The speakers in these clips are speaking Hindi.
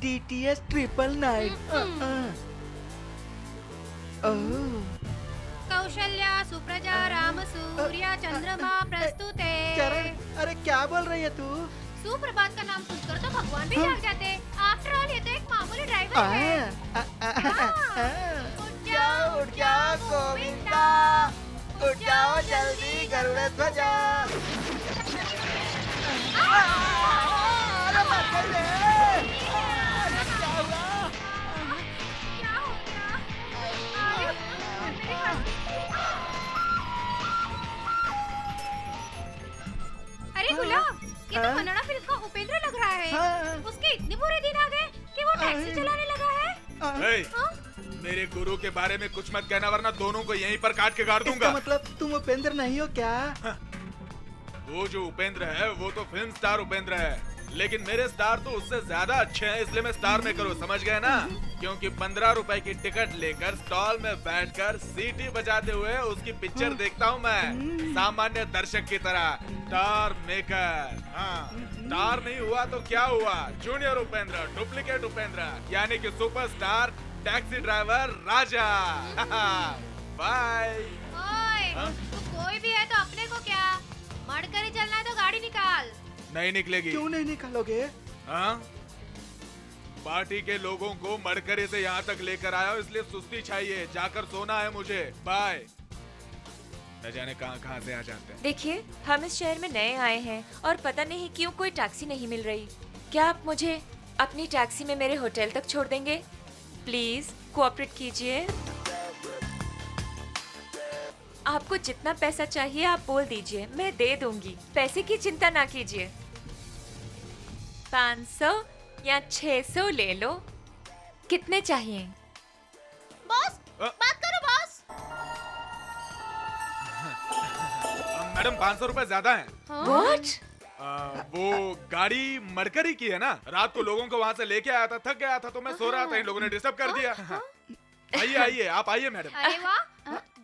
DTS 999 कौशल्या सुप्रजा राम सूर्या चंद्रमा प्रस्तुते। चरण, अरे क्या बोल रही है तू? सुप्रभात का नाम सुनकर तो भगवान भी जाग जाते। आफ्टर ऑल ये तो एक मामूली ड्राइवर है। उठ जाओ गोविंदा, उठ जाओ जल्दी गरुड़ ध्वजा। अरे मर गई रे। क्या हुआ? क्या हो गया? मेरे हाथ। अरे गुलाब, ये तो कन्नड़ा फिल्म का उपेंद्र लग रहा है। उसके इतने बुरे दिन आ गए कि वो टैक्सी चलाने लगा है। हे, मेरे गुरु के बारे में कुछ मत कहना वरना दोनों को यहीं पर काट के गाड़ दूंगा। इसका मतलब तुम उपेंद्र नहीं हो क्या? वो जो उपेंद्र है वो तो फिल्म स्टार उपेंद्र है, लेकिन मेरे स्टार तो उससे ज्यादा अच्छे हैं, इसलिए मैं स्टार में करूँ, समझ गए ना? क्योंकि 15 रुपए की टिकट लेकर स्टॉल में बैठकर सीटी बजाते हुए उसकी पिक्चर देखता हूँ मैं, सामान्य दर्शक की तरह। स्टार मेकर, हाँ, स्टार नहीं हुआ तो क्या हुआ? जूनियर उपेंद्र, डुप्लीकेट उपेंद्र, यानी कि सुपरस्टार टैक्सी ड्राइवर राजा। बाय। ओए, तू कोई भी है तो अपने को क्या? मरकर ही चलना है तो गाड़ी निकाल। नहीं निकलेगी। क्यों नहीं निकालोगे? हाँ? पार्टी के लोगों को मरकरे से यहाँ तक लेकर आया हूँ, इसलिए सुस्ती चाहिए, जाकर सोना है मुझे। बाय। न जाने कहाँ कहाँ से आ जाते हैं। देखिए, हम इस शहर में नए आए हैं और पता नहीं क्यों कोई टैक्सी नहीं मिल रही। क्या आप मुझे अपनी टैक्सी में मेरे होटल तक छोड़ देंगे? प्लीज कोऑपरेट कीजिए। आपको जितना पैसा चाहिए आप बोल दीजिए, मैं दे दूंगी। पैसे की चिंता ना कीजिए। 500 या 600 ले लो। कितने चाहिए? बॉस, बात करो बॉस। मैडम 500 रुपए ज्यादा हैं। What? वो गाड़ी मरकरी की है ना, रात को लोगों को वहाँ से लेके आया था, थक गया था तो मैं सो रहा था, इन लोगों ने डिस्टर्ब कर दिया। आइए आइए, आप आइए मैडम। अरे वाह,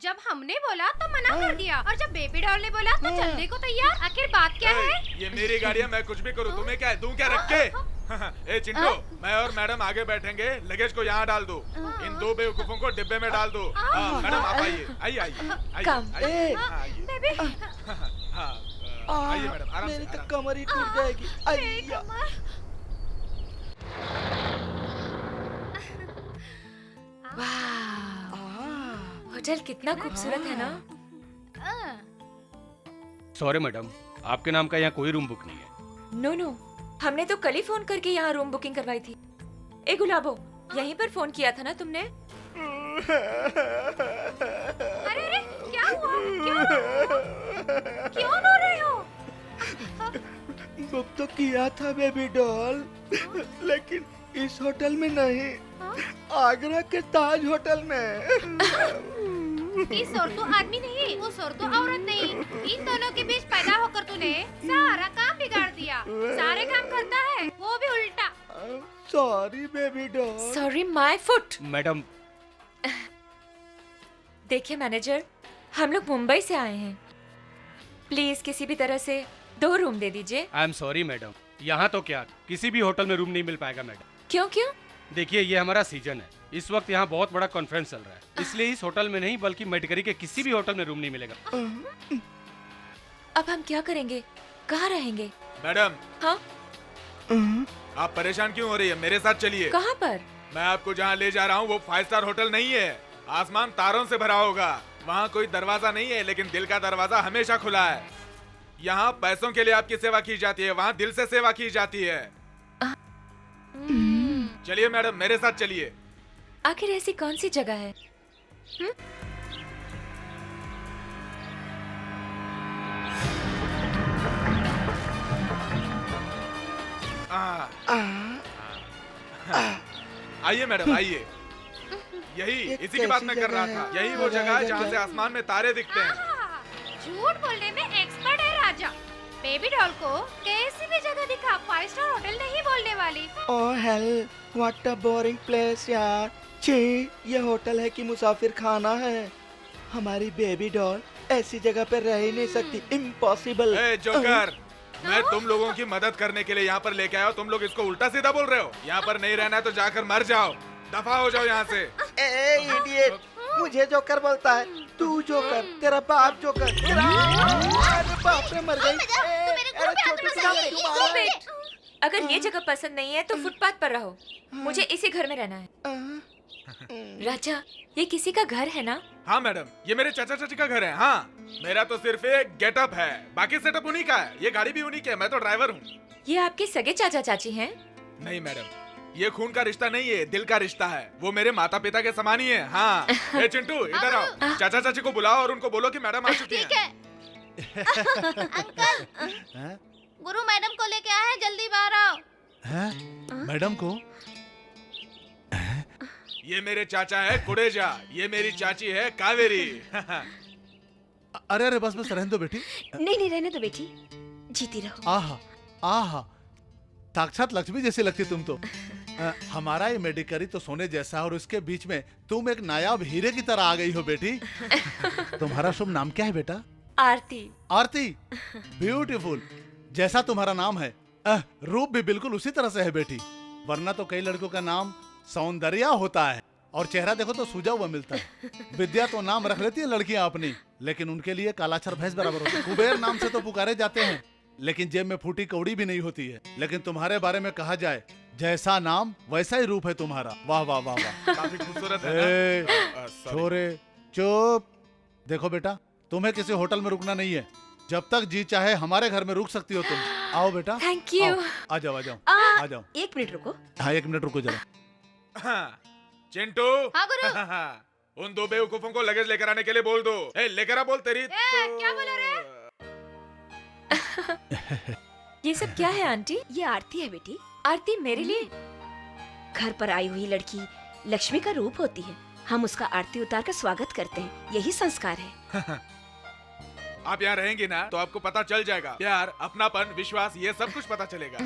जब हमने बोला तो मना कर दिया और जब बेबी डॉल ने बोला तो चलने को तैयार। आखिर बात क्या है? ये मेरी गाड़ी है, मैं कुछ भी करूँ, तुम्हें क्या है? दूं क्या रख के? ए चिंटू, मैं और मैडम आगे बैठेंगे, लगेज को यहाँ डाल दो, इन दो बेवकूफों को डिब्बे में डाल दो। मैडम आप आइए आइए आइए Come. आइए आइए। बेबी, हाँ, आइए मैडम, आराम से, मेरी तो आराम। कमर ही टूट जाएगी। मेरी अय्या। कमर। वाह, होटल कितना खूबसूरत है ना? सॉरी मैडम, आपके नाम का यहाँ कोई रूम बुक नहीं है। नो नो, हमने तो कल ही फोन करके यहाँ रूम बुकिंग करवाई थी। ए गुलाबो, यहीं पर फोन किया था ना तुमने? अरे अरे, क्या हुआ? क्यों रो रहे हो? बुक तो किया था बेबी डॉल, लेकिन इस होटल में नहीं, आगरा के ताज होटल में। ये सोर तो आदमी नहीं, वो सोर तो औरत नहीं। इन दोनों के बीच पैदा होकर तूने सारा काम बिगाड़ दिया। सारे काम करता है, वो भी उल्टा। Sorry baby doll. Sorry my foot. Madam, देखिए मैनेजर, हम लोग मुंबई से आए हैं, प्लीज किसी भी तरह से 2 रूम दे दीजिए। आई एम सॉरी मैडम, यहाँ तो क्या किसी भी होटल में रूम नहीं मिल पाएगा मैडम। क्यों क्यों? देखिए, ये हमारा सीजन है, इस वक्त यहाँ बहुत बड़ा कॉन्फ्रेंस चल रहा है, इसलिए इस होटल में नहीं बल्कि मेडकरी के किसी भी होटल में रूम नहीं मिलेगा। अब हम क्या करेंगे? कहाँ रहेंगे? मैडम, हाँ, आप परेशान क्यों हो रही है? मेरे साथ चलिए। कहाँ पर? मैं आपको जहाँ ले जा रहा हूँ वो 5 स्टार होटल नहीं है, आसमान तारों से भरा होगा। वहाँ कोई दरवाजा नहीं है, लेकिन दिल का दरवाजा हमेशा खुला है। यहाँ पैसों के लिए आपकी सेवा की जाती है, वहाँ दिल से सेवा की जाती है। चलिए मैडम, मेरे साथ चलिए। आखिर ऐसी कौन सी जगह है? आइए मैडम, आइए। यही इसी की बात मैं कर रहा था। यही वो जगह है जहाँ से आसमान में तारे दिखते हैं। झूठ बोलने में एक्सपर्ट है राजा। बेबी डॉल को कैसी भी जगह दिखा, 5 स्टार होटल नहीं बोलने वाली। Oh hell, what a boring place यार। छी, ये होटल है कि मुसाफिर खाना है। हमारी बेबी डॉल ऐसी जगह पे रह ही नहीं सकती, इम्पॉसिबल। ए जोकर, मैं तुम लोगों की मदद करने के लिए यहाँ पर लेके आया हूँ, तुम लोग इसको उल्टा सीधा बोल रहे हो। यहाँ पर नहीं रहना है तो जाकर मर जाओ, दफा हो जाओ यहाँ से। ए इडियट, मुझे जोकर बोलता है, तू जोकर, तेरा बाप जोकर, तेरा अरे बाप रे मर गई। अरे छोटी सी बात क्यों मारा? Stop it! अगर ये जगह पसंद नहीं है तो फुटपाथ पर रहो, मुझे इसी घर में रहना है। राजा, ये किसी का घर है ना? हाँ मैडम, ये मेरे चाचा चाची का घर है। हाँ, मेरा तो सिर्फ एक गेटअप है, बाकी सेटअप उन्हीं का है। ये गाड़ी भी उन्हीं की है, मैं तो ड्राइवर हूँ। ये आपके सगे चाचा चाची हैं? नहीं मैडम, ये खून का रिश्ता नहीं है, दिल का रिश्ता है। वो मेरे माता पिता के समान ही है। हाँ। ए चिंटू, इधर आओ, चाचा चाची को बुलाओ और उनको बोलो कि मैडम आ चुकी ठीक हैं। है। अंकल, गुरु मैडम को लेके आए हैं, जल्दी बाहर आओ। हैं? मैडम को? ये मेरे चाचा है कुड़ेजा, ये मेरी चाची है कावेरी। अरे अरे बस बस रहने दो बेटी। नहीं रहने दो बेटी, जीती रहो। आहा आहा, साक्षात लक्ष्मी जैसी लगती तुम तो। हमारा ये मेडिकरी तो सोने जैसा है और उसके बीच में तुम एक नायाब हीरे की तरह आ गई हो बेटी। तुम्हारा शुभ नाम क्या है बेटा? आरती। आरती, ब्यूटीफुल। जैसा तुम्हारा नाम है रूप भी बिल्कुल उसी तरह से है बेटी। वरना तो कई लड़कों का नाम सौंदर्या होता है और चेहरा देखो तो सूजा हुआ मिलता है। विद्या तो नाम रख लेती है लड़कियां अपनी, लेकिन उनके लिए कालाक्षर भैंस बराबर होता है। कुबेर नाम से तो पुकारे जाते हैं, लेकिन जेब में फूटी कौड़ी भी नहीं होती है। लेकिन तुम्हारे बारे में कहा जाए, जैसा नाम वैसा ही रूप है तुम्हारा। वाह वाह वाह वाह। काफी खूबसूरत है ना? sorry। छोरे चुप। देखो बेटा, तुम्हें किसी होटल में रुकना नहीं है। जब तक जी चाहे हमारे घर में रुक सकती हो तुम। आओ बेटा। Thank you। आओ, आ जाओ आ जाओ आ जाओ। एक मिनट रुको। हाँ 1 मिनट रुको जरा। हाँ, चिंटू। हाँ गुरु। उन दो बेवकूफों को लगेज लेकर आने के लिए बोल दो। ए, लेकर आ बोल तेरी। क्या बोला रे? ये सब क्या है आंटी? ये आरती है बेटी। आरती मेरे लिए? घर पर आई हुई लड़की लक्ष्मी का रूप होती है। हम उसका आरती उतार कर स्वागत करते हैं, यही संस्कार है। आप यहाँ रहेंगे ना तो आपको पता चल जाएगा। प्यार, अपनापन, विश्वास, ये सब कुछ पता चलेगा।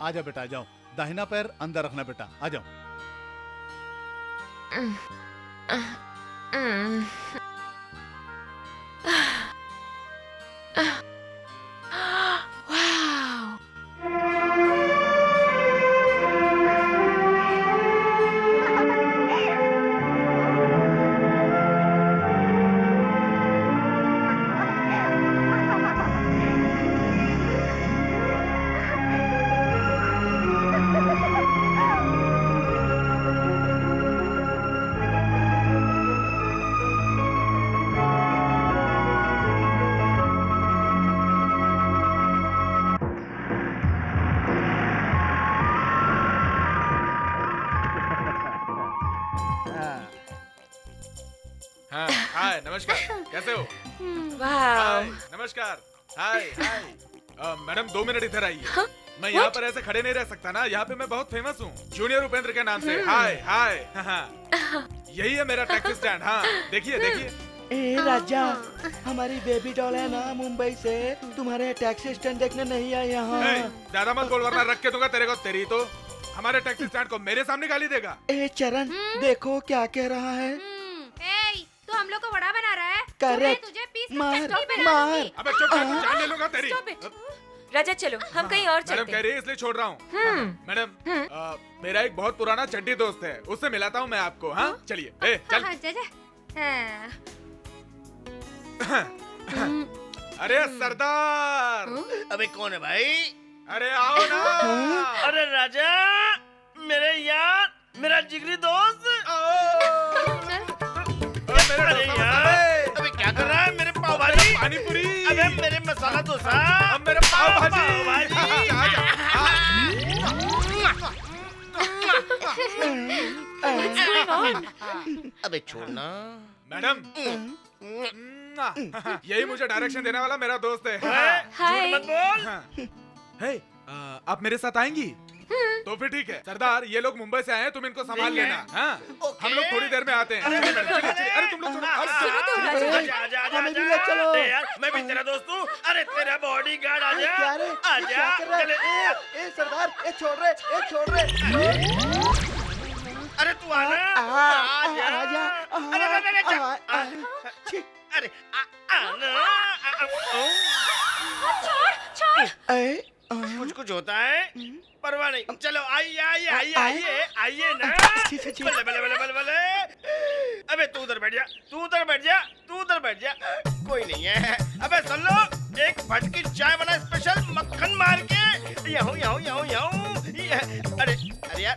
आ जाओ बेटा, आ जाओ। दाहिना पैर अंदर रखना बेटा, आ जाओ। हाँ, हाय, नमस्कार, कैसे हो? वाह। हाय, नमस्कार, हाय हाय। मैडम 2 मिनट इधर आइए। मैं यहाँ पर ऐसे खड़े नहीं रह सकता ना, यहाँ पे मैं बहुत फेमस हूँ, जूनियर उपेंद्र के नाम से। हाय हाय। यही है मेरा टैक्सी स्टैंड। हाँ, देखिए देखिए। ए राजा, हमारी बेबी डॉल है ना मुंबई से, तुम्हारे टैक्सी स्टैंड देखने नहीं आई यहाँ। ज्यादा मत बोल वरना रख के दूंगा तेरे को। तेरी तो हमारे टैक्सी स्टैंड को मेरे सामने गाली देगा। ए चरण, देखो क्या कह रहा है। तू हम लोग को वड़ा बना रहा है? Correct। तुझे पीस मार, चटनी बना मार। दूंगी। अबे चुप कर, जान ले लूंगा तेरी। Stop it। राजा चलो, हम कहीं और मैडम चलते कह हैं। रही है इसलिए छोड़ रहा हूँ। मैडम, मेरा एक बहुत पुराना चड्डी दोस्त है, उससे मिलाता हूँ मैं आपको। हाँ चलिए। ए चल। हाँ, जा, जा। हाँ। अरे सरदार। अबे कौन है भाई? अरे आओ ना। अरे राजा, मेरे यार, मेरा जिगरी दोस्त। अरे यार, अबे क्या कर रहा है? मेरे पाव भाजी, पानी पूरी। अबे मेरे मसाला डोसा, अब मेरे पाव भाजी। भाजी। अबे छोड़ना। मैडम, यही मुझे डायरेक्शन देने वाला मेरा दोस्त है। हाय। झूठ मत बोल। हे, आप मेरे साथ आएंगी? तो फिर ठीक है। सरदार, ये लोग मुंबई से आए हैं, तुम इनको संभाल ठीक है। लेना। हाँ, ओके। हम लोग थोड़ी देर में आते हैं। अरे तुम लोग सुनो। सुनो तो राजा। आजा, आजा, आजा, हमें भी ले चलो। अरे यार, मैं भी तेरा दोस्त हूँ। अरे तेरा बॉडीगार्ड आजा। क्या रे? आजा, क्या कर रहा चले। है? ए सरदार, ए छोड़ रहे। अरे तू आना। आजा। अरे, अरे, अरे, छी। अरे, आना। कुछ कुछ होता है, परवाह नहीं। चलो आइए आइए आइए आइए आइए ना। बल्ले बल्ले बल्ले बल्ले बल्ले। अबे तू उधर बैठ जा, तू उधर बैठ जा, तू उधर बैठ जा। कोई नहीं है। अबे सुन लो, एक फटकी चाय वाला स्पेशल मक्खन मार के यहाँ यहाँ यहाँ यहाँ। अरे अरे यार,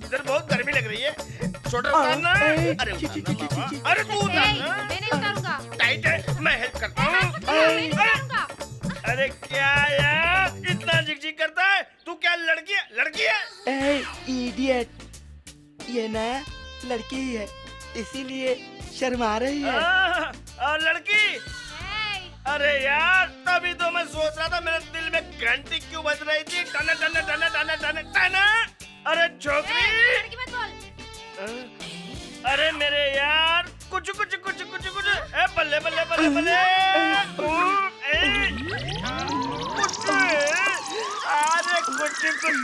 इधर बहुत गर्मी लग रही है, स्वेटर उतारना। अरे उतारना, अरे तू उतारना। मैं नहीं उतारूंगा। टाइट है, मैं हेल्प करता हूँ। मैं नहीं उतारूंगा। अरे क्या यार, इतना झिकझिक करता है? तू क्या लड़की है? लड़की है? इडियट, ये ना लड़की ही है, इसीलिए शर्मा रही है। और लड़की? अरे यार, तभी तो मैं सोच रहा था, मेरे दिल में घंटी क्यों बज रही थी। टन टन टन टन टन टन। अरे छोकरी, लड़की मत बोल। अरे मेरे यार, कुछ कुछ कुछ कुछ कुछ। ए बल्ले बल्ले बल्ले बल्ले। कुछ, अरे कुछ कुछ।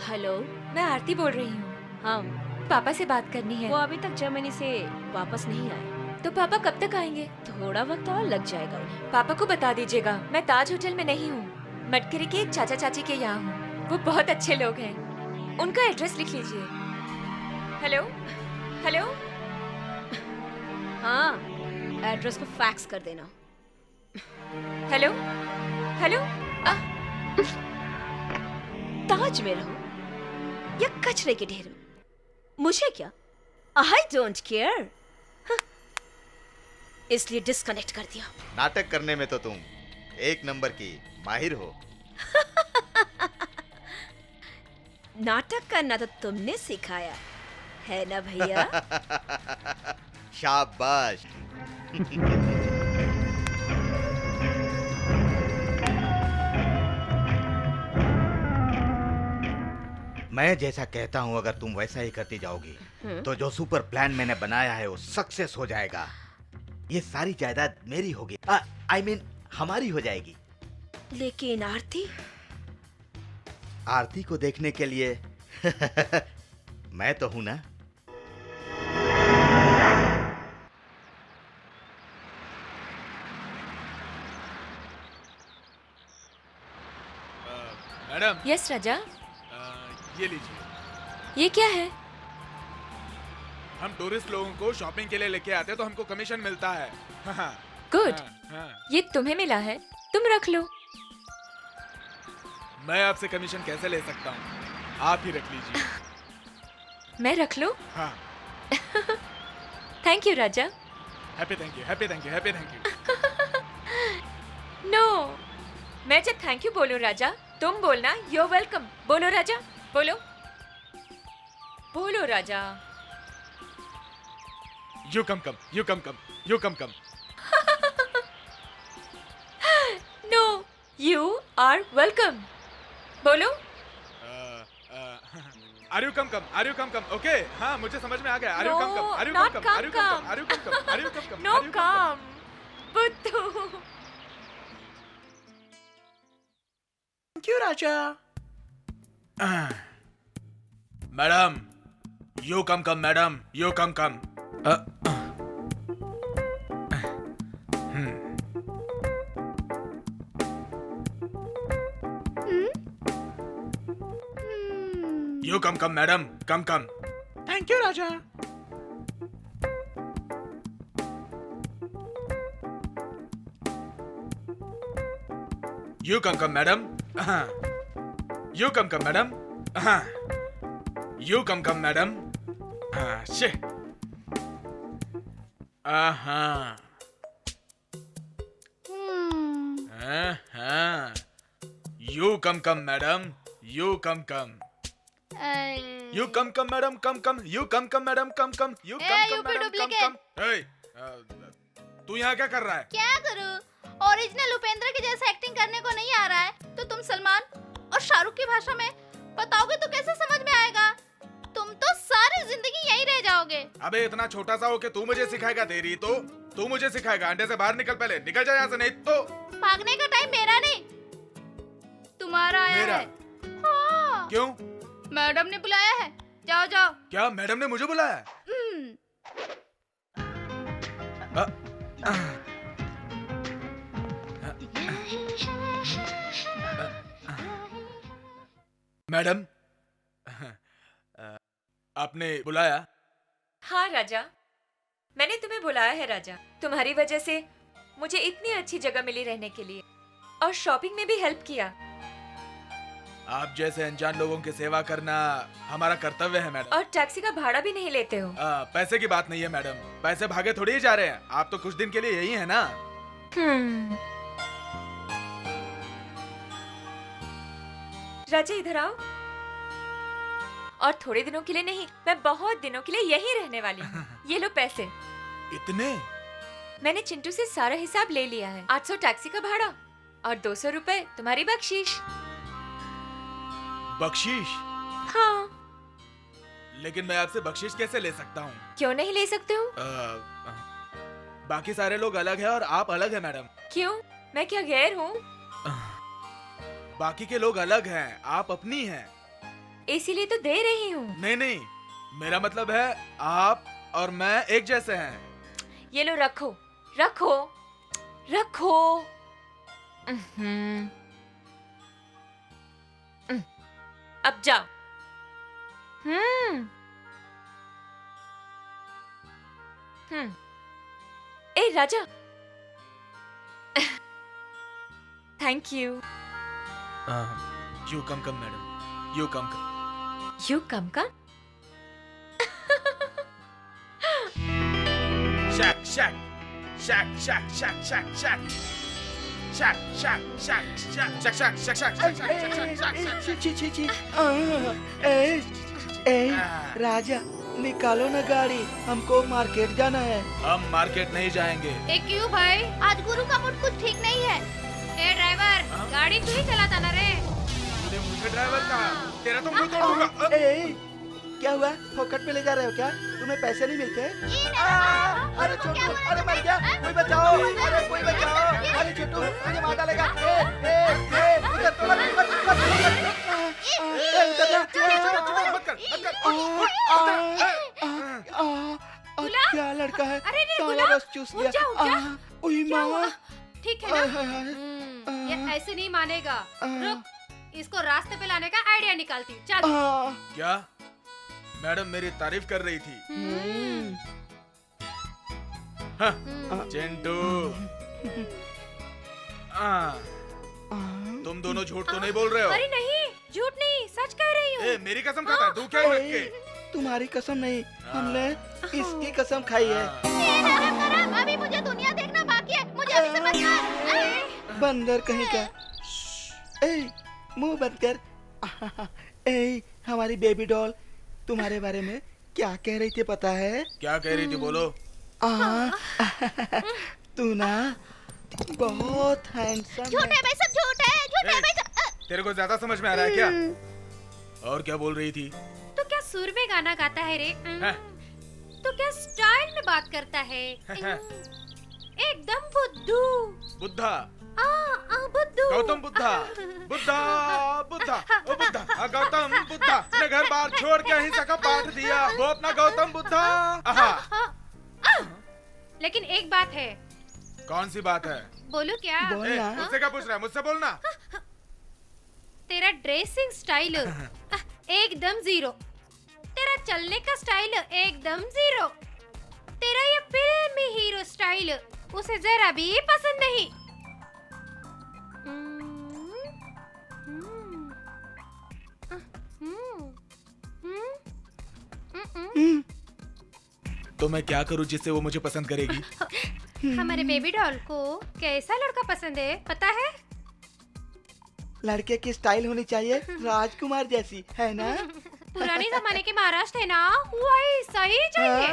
हेलो। मैं आरती बोल रही हूँ। हाँ, पापा से बात करनी है। वो अभी तक जर्मनी से वापस नहीं आए। तो पापा कब तक आएंगे? थोड़ा वक्त और लग जाएगा उन्हें। पापा को बता दीजिएगा, मैं ताज होटल में नहीं हूँ, मटकरी के एक चाचा चाची के यहाँ हूँ। वो बहुत अच्छे लोग हैं। उनका एड्रेस लिख लीजिए। Hello hello. हाँ, एड्रेस को फैक्स कर देना। Hello hello. ताज में रहो या कचरे के ढेर में, मुझे क्या, आई डोंट केयर। इसलिए डिस्कनेक्ट कर दिया। नाटक करने में तो तुम एक नंबर की माहिर हो। नाटक करना तो तुमने सिखाया है ना भैया। शाबाश। मैं जैसा कहता हूँ अगर तुम वैसा ही करती जाओगी तो जो सुपर प्लान मैंने बनाया है वो सक्सेस हो जाएगा। ये सारी जायदाद मेरी होगी, आई मीन हमारी हो जाएगी। लेकिन आरती? आरती को देखने के लिए मैं तो हूं ना। मैडम। यस राजा। ये लीजिए। ये क्या है? हम टूरिस्ट लोगों को शॉपिंग के लिए लेके आते हैं तो हमको कमीशन मिलता है। गुड। हाँ। ये तुम्हें मिला है, तुम रख लो। मैं आपसे कमीशन कैसे ले सकता हूँ, आप ही रख लीजिए। मैं रख लूं? हाँ। थैंक यू राजा। Happy thank you, happy thank you, happy thank you. No, मैं जब थैंक यू बोलूं राजा, तुम बोलना यू वेलकम। बोलो राजा, बोलो बोलो राजा। You come, you come, you come. No, you are welcome. बोलो। Are you come? Are you come? Okay, हाँ मुझे समझ में आ गया। Are you come? Are you not come? come, Are you come? Are you come? Are you come? No come. बुद्धू। क्यों Raja? Madam, you come, madam, you come. You come, madam, come. Thank you Raja. You come, madam. You come, madam. You come, madam. Shit. You come, madam. You come. You come, madam. Come. You come, madam. Come. You come, madam. Come. Hey, तू यहाँ क्या कर रहा है? क्या करूँ? ओरिजिनल उपेंद्र के जैसा एक्टिंग करने को नहीं आ रहा है तो तुम सलमान और शाहरुख की भाषा में बताओगे तो कैसे समझ में आएगा? तुम तो सारी जिंदगी यहीं रह जाओगे। अबे इतना छोटा सा हो के तू मुझे सिखाएगा? तेरी तो तू मुझे सिखाएगा। अंडे से बाहर निकल, पहले निकल जा यहाँ से, नहीं तो भागने का टाइम मेरा नहीं तुम्हारा आया मेरा? है। हाँ। क्यों? मैडम ने बुलाया है, जाओ। क्या मैडम ने मुझे बुलाया? मैडम, आपने बुलाया? हाँ राजा, मैंने तुम्हें बुलाया है राजा। तुम्हारी वजह से मुझे इतनी अच्छी जगह मिली रहने के लिए, और शॉपिंग में भी हेल्प किया। आप जैसे अनजान लोगों की सेवा करना हमारा कर्तव्य है मैडम। और टैक्सी का भाड़ा भी नहीं लेते हो। पैसे की बात नहीं है मैडम, पैसे भागे थोड़ी ही जा रहे हैं। आप तो कुछ दिन के लिए यही है ना। राजा इधर आओ। और थोड़े दिनों के लिए नहीं, मैं बहुत दिनों के लिए यही रहने वाली हूँ। ये लो पैसे। इतने? मैंने चिंटू से सारा हिसाब ले लिया है। 800 टैक्सी का भाड़ा और 200 रुपए तुम्हारी बख्शीश। बख्शीश? हाँ। लेकिन मैं आपसे बख्शीश कैसे ले सकता हूँ? क्यों नहीं ले सकते हो? बाकी सारे लोग अलग हैं और आप अलग हैं मैडम। क्यों? मैं क्या गैर हूँ? बाकी के लोग अलग हैं, आप अपनी हैं। इसीलिए तो दे रही हूँ। नहीं नहीं, मेरा मतलब है आप और मैं एक जैसे हैं। ये लो, रखो रखो रखो। अब जाओ। ए Raja, thank you. You come madam, you come. You come का? शैक शैक शैक शैक शैक शैक शैक शैक शैक शैक शैक शैक शैक शैक छी छी छी। राजा निकालो ना गाड़ी, हमको मार्केट जाना है। हम मार्केट नहीं जाएंगे। क्यों भाई? आज गुरु का मूड कुछ ठीक नहीं है। ए ड्राइवर, गाड़ी तू ही चलाता ना रे। तूने मुझे ड्राइवर कहा? तेरा तो मुंह तोड़ दूंगा। क्या हुआ? फोकट में ले जा रहे हो क्या? तुम्हें पैसे नहीं मिलते? अरे छोटू, अरे मर गया, कोई बचाओ, अरे कोई बचाओ, अरे छोटू मुझे मार डालेगा। इधर तो क्या लड़का है? साला बस चूस लिया। ठीक है ना? ये ऐसे नहीं मानेगा। रुक, इसको रास्ते पे लाने का आइडिया निकालती हूँ। चल। क्या? मैडम मेरी तारीफ कर रही थी। चिंटू, तुम दोनों झूठ तो नहीं बोल रहे हो? अरे नहीं, झूठ नहीं, सच कह रही हूँ। मेरी कसम खाता है, तू क्या रख के? तुम्हारी कसम नहीं, हमने इसकी कसम खाई है। अभी मुझे दुनिया देखना बाकी है, मुझे अभी से मत मार। बंदर कहीं का। मुंह बंद कर। हमारी बेबी डॉल तुम्हारे बारे में क्या कह रही थी पता है? क्या कह रही थी, बोलो। तू ना बहुत हैंडसम है। झूठ है भाई, सब झूठ है, झूठ है भाई। तेरे को ज्यादा समझ में आ रहा है क्या? और क्या बोल रही थी? तो क्या सुर में गाना गाता है रे? तो क्या स्टाइल में बात करता है? एकदम बुद्धू। बुद्धा? बुद्धू। गौतम बुद्धा। बुद्धा बुद्धा ओ बुद्धा, गौतम बुद्धा ने घर बार छोड़ के अहिंसा का पाठ दिया, वो अपना गौतम बुद्धा। लेकिन एक बात है। कौन सी बात है? बोलू क्या? मुझसे क्या पूछ रहा है? मुझसे बोलना। तेरा ड्रेसिंग स्टाइल एकदम जीरो। तेरा चलने का स्टाइल एकदम जीरो। तेरा ये फिल्मी हीरो स्टाइल उसे जरा भी पसंद नहीं। तो मैं क्या करूं जिससे वो मुझे पसंद करेगी? हमारे बेबी डॉल को कैसा लड़का पसंद है पता है? लड़के की स्टाइल होनी चाहिए राजकुमार जैसी, है ना? पुराने जमाने के महाराष्ट्र है ना, वैसा ही चाहिए।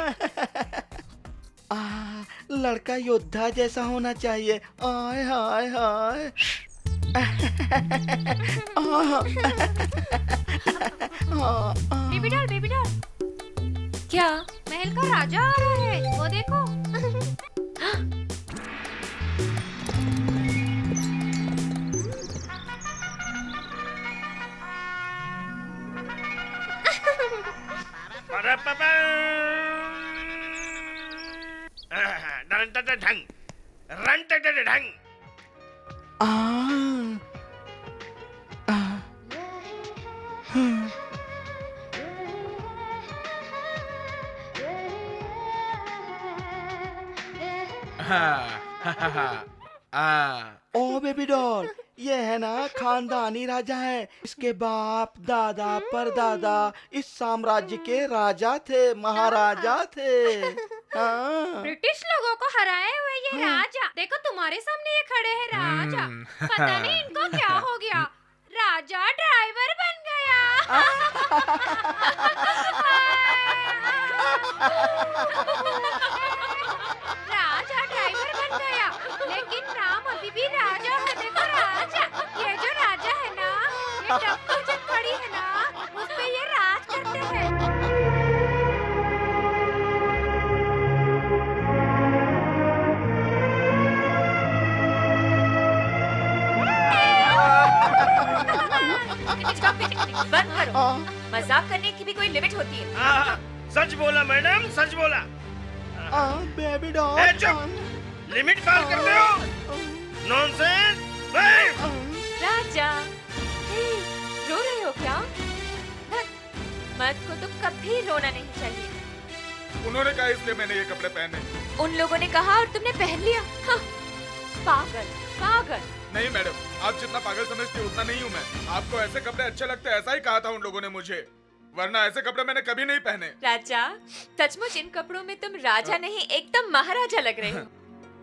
लड़का योद्धा जैसा होना चाहिए। आय हाय हाय। Baby doll, baby doll. क्या? महल का राजा आ रहा है, वो देखो। टट ढंग, रन टट ढंग। ओ बेबी डॉल, ये है ना खानदानी राजा है। इसके बाप दादा परदादा इस साम्राज्य के राजा थे, महाराजा थे। हाँ। ब्रिटिश लोगों को हराए हुए ये राजा, देखो तुम्हारे सामने ये खड़े हैं राजा। पता नहीं इनको क्या हो गया, राजा ड्राइवर बन राजा ड्राइवर बन गया, लेकिन नाम अभी भी राजा है। देखो राजा, ये जो राजा है ना, ये टप्पू जब खड़ी है ना, उस पे ये राज करते हैं। बंद करो, मजाक करने की भी कोई लिमिट होती है। सच बोला मैडम, सच बोला। बेबी ए, डॉल। चुप, लिमिट पार करते हो। नॉनसेंस। राजा, हे, रो रहे हो क्या? मर्द को तो कभी रोना नहीं चाहिए। उन्होंने कहा इसलिए मैंने ये कपड़े पहने। उन लोगों ने कहा और तुमने पहन लिया। हाँ, पागल पागल। नहीं मैडम, आप जितना पागल समझती हो उतना नहीं हूँ मैं। आपको ऐसे कपड़े अच्छे लगते हैं, ऐसा ही कहा था उन लोगों ने मुझे, वरना ऐसे कपड़े मैंने कभी नहीं पहने। राजा, सचमुच इन कपड़ों में तुम राजा नहीं एकदम महाराजा लग रहे हो।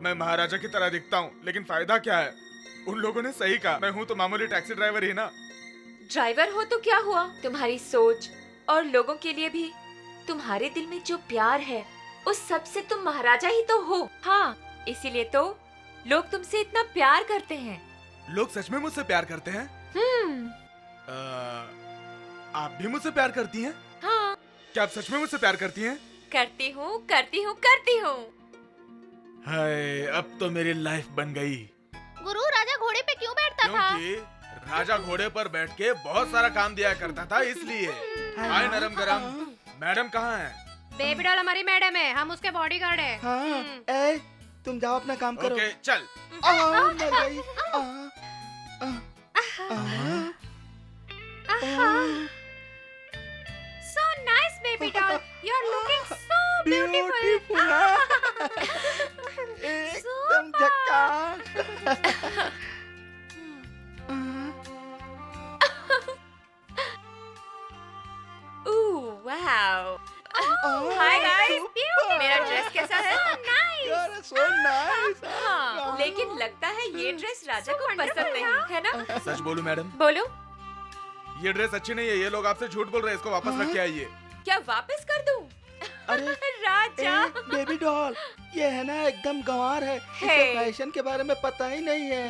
मैं महाराजा की तरह दिखता हूँ, लेकिन फायदा क्या है? उन लोगों ने सही कहा, मैं हूँ तो मामूली टैक्सी ड्राइवर ही ना। ड्राइवर हो तो क्या हुआ, तुम्हारी सोच और लोगों के लिए भी तुम्हारे दिल में जो प्यार है उस सब से तुम महाराजा ही तो हो। हाँ, इसीलिए तो लोग तुमसे इतना प्यार करते हैं। लोग सच में मुझसे प्यार करते हैं? आप भी मुझसे प्यार करती हैं? हाँ। क्या आप सच में मुझसे प्यार करती हैं? करती हूँ, करती हूँ, करती हूँ। हाय, अब तो मेरी लाइफ बन गई। गुरु, राजा घोड़े पे क्यों बैठता था? क्योंकि राजा घोड़े पर बैठ के बहुत सारा काम दिया करता था, इसलिए। हाय नरम गरम, मैडम कहाँ है? बेबी डॉल हमारी मैडम है, हम उसके बॉडीगार्ड हैं। हाँ, ए, तुम जाओ अपना काम करो। ओके, चल। मर गई। So nice, baby doll. You're looking so beautiful. एकदम झक्कास। वाओ। हाय गाइस, मेरा ड्रेस कैसा है? You're so nice. हाँ, लेकिन लगता है ये ड्रेस राजा को पसंद नहीं है ना? सच बोलूं मैडम, बोलो। ये ड्रेस अच्छी नहीं है, ये लोग आपसे झूठ बोल रहे हैं, इसको वापस रख के आइए। क्या वापस कर दूं? अरे राजा, बेबी डॉल, ये है ना एकदम गंवार है, इसे फैशन के बारे में पता ही नहीं है।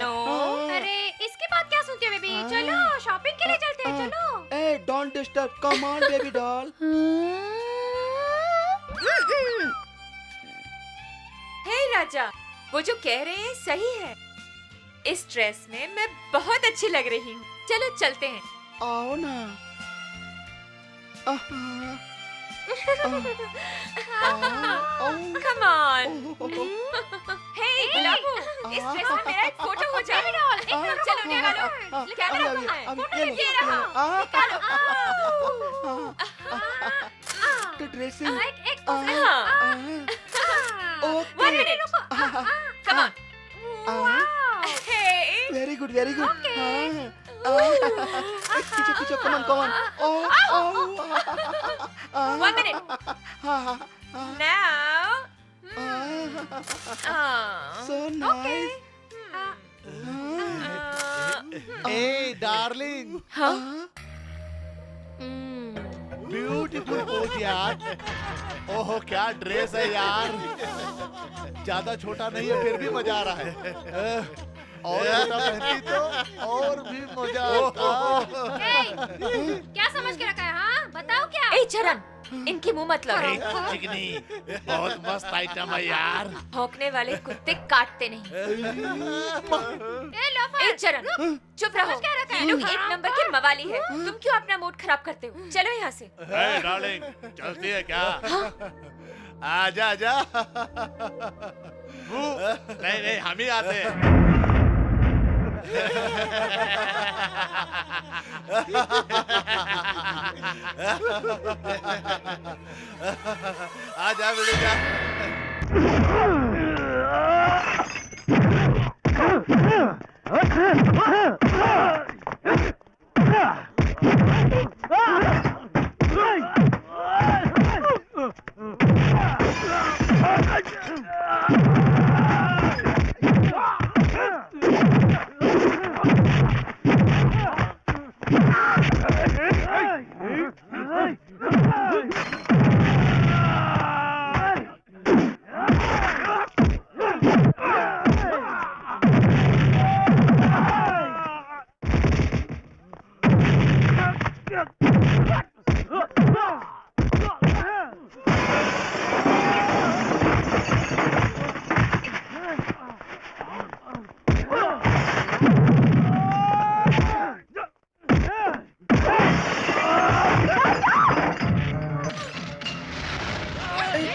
अरे इसके बाद क्या सोचते हो बेबी? चलो शॉपिंग के लिए चलते हैं, चलो। ए, don't disturb, come on baby doll. हे राजा, वो जो कह रहे हैं सही है। इस ड्रेस में मैं बहुत अच्छी लग रही हूँ। चलो चलते हैं। आओ ना। Come on. Hey, गुलाबो, इस ड्रेस में मेरा एक फोटो हो जाए। चलो निकालो। कैमरा कहाँ है? फोटो ये रहा। तो ड्रेसिंग। एक One minute. Come on. Hey. Very good, very good. पीछे पीछे, कमन कमन। One minute. Now. So nice. ए डार्लिंग, ब्यूटीफुल पोज यार। ओहो क्या ड्रेस है यार, ज्यादा छोटा नहीं है फिर भी मजा आ रहा है। और छोटा पहनती तो और भी मजा आता। क्या समझ के रखा है? हाँ बताओ क्या? ए चरण, इनके मुंह मत लगाओ। चिकनी, बहुत मस्त आइटम है यार। भौंकने वाले कुत्ते काटते नहीं। ए चरण, चुप रहो। ये लोग एक नंबर के मवाली है। तुम क्यों अपना मूड खराब करते हो? चलो यहाँ से। ए डार्लिंग, चलती है क्या? आजा आजा। नहीं नहीं, हम ही आते हैं। आ जा बेटे जा।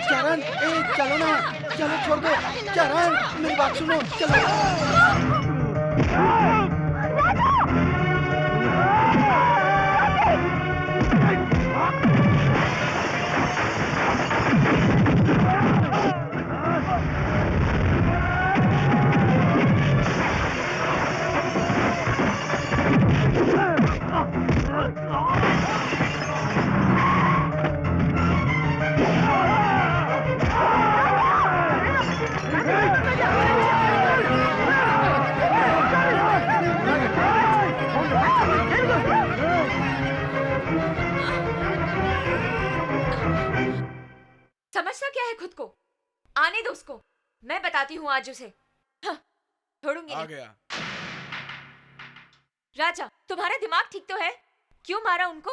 चरण, चलो ना, चलो छोड़ दो। चरण, मेरी बात सुनो, चलो। समझता क्या है खुद को? आने दो उसको, मैं बताती हूँ आज उसे। हाँ, छोड़ूंगी आ नहीं। गया। राजा, तुम्हारा दिमाग ठीक तो है? क्यों मारा उनको?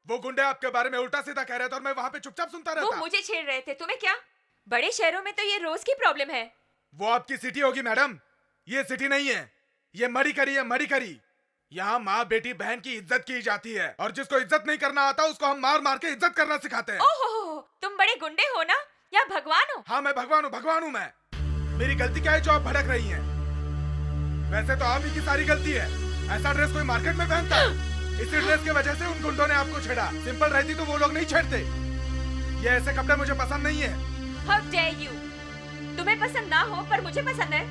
वो गुंडे आपके बारे में उल्टा सीधा कह रहे थे और मैं वहाँ पे चुपचाप सुनता वो रहता। मुझे छेड़ रहे थे, तुम्हें क्या? बड़े शहरों में तो ये रोज की प्रॉब्लम है। वो आपकी सिटी होगी मैडम, ये सिटी नहीं है। ये मड़ी करी है, मड़ी करी। यहाँ माँ बेटी बहन की इज्जत की जाती है और जिसको इज्जत नहीं करना आता उसको हम मार मार के इज्जत करना सिखाते हैं। ओहो, तुम बड़े गुंडे हो ना या भगवान हो? हाँ मैं भगवान हूँ मैं। मेरी गलती क्या है जो आप भड़क रही हैं? वैसे तो आप ही की सारी गलती है। ऐसा ड्रेस कोई मार्केट में पहनता है? इसी ड्रेस की वजह से उन गुंडों ने आपको छेड़ा। सिंपल रहती तो वो लोग नहीं छेड़ते। ये ऐसे कपड़े मुझे पसंद नहीं है। How dare you? तुम्हें पसंद ना हो पर मुझे पसंद है,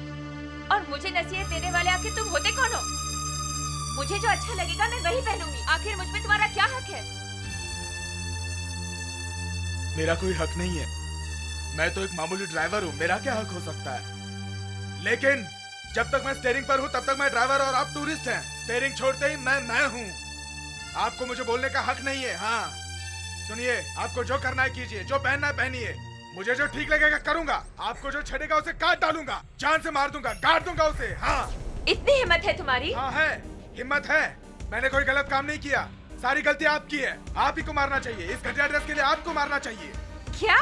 और मुझे नसीहत देने वाले आखिर तुम होते कौन हो? मुझे जो अच्छा लगेगा मैं वही पहनूंगी। आखिर मुझ में तुम्हारा क्या हक है? मेरा कोई हक नहीं है। मैं तो एक मामूली ड्राइवर हूँ, मेरा क्या हक हो सकता है? लेकिन जब तक मैं स्टीयरिंग पर हूँ तब तक मैं ड्राइवर और आप टूरिस्ट हैं। स्टीयरिंग छोड़ते ही मैं हूँ। आपको मुझे बोलने का हक नहीं है। हाँ सुनिए, आपको जो करना है कीजिए, जो पहनना है पहनिए। मुझे जो ठीक लगेगा करूंगा। आपको जो छेड़ेगा उसे काट डालूंगा, जान से मार दूंगा, गाड़ दूंगा उसे। हाँ इतनी हिम्मत है तुम्हारी? हाँ है, हिम्मत है। मैंने कोई गलत काम नहीं किया। सारी गलती आपकी है। आप ही को मारना चाहिए। इस घटिया ड्रेस के लिए आपको मारना चाहिए। क्या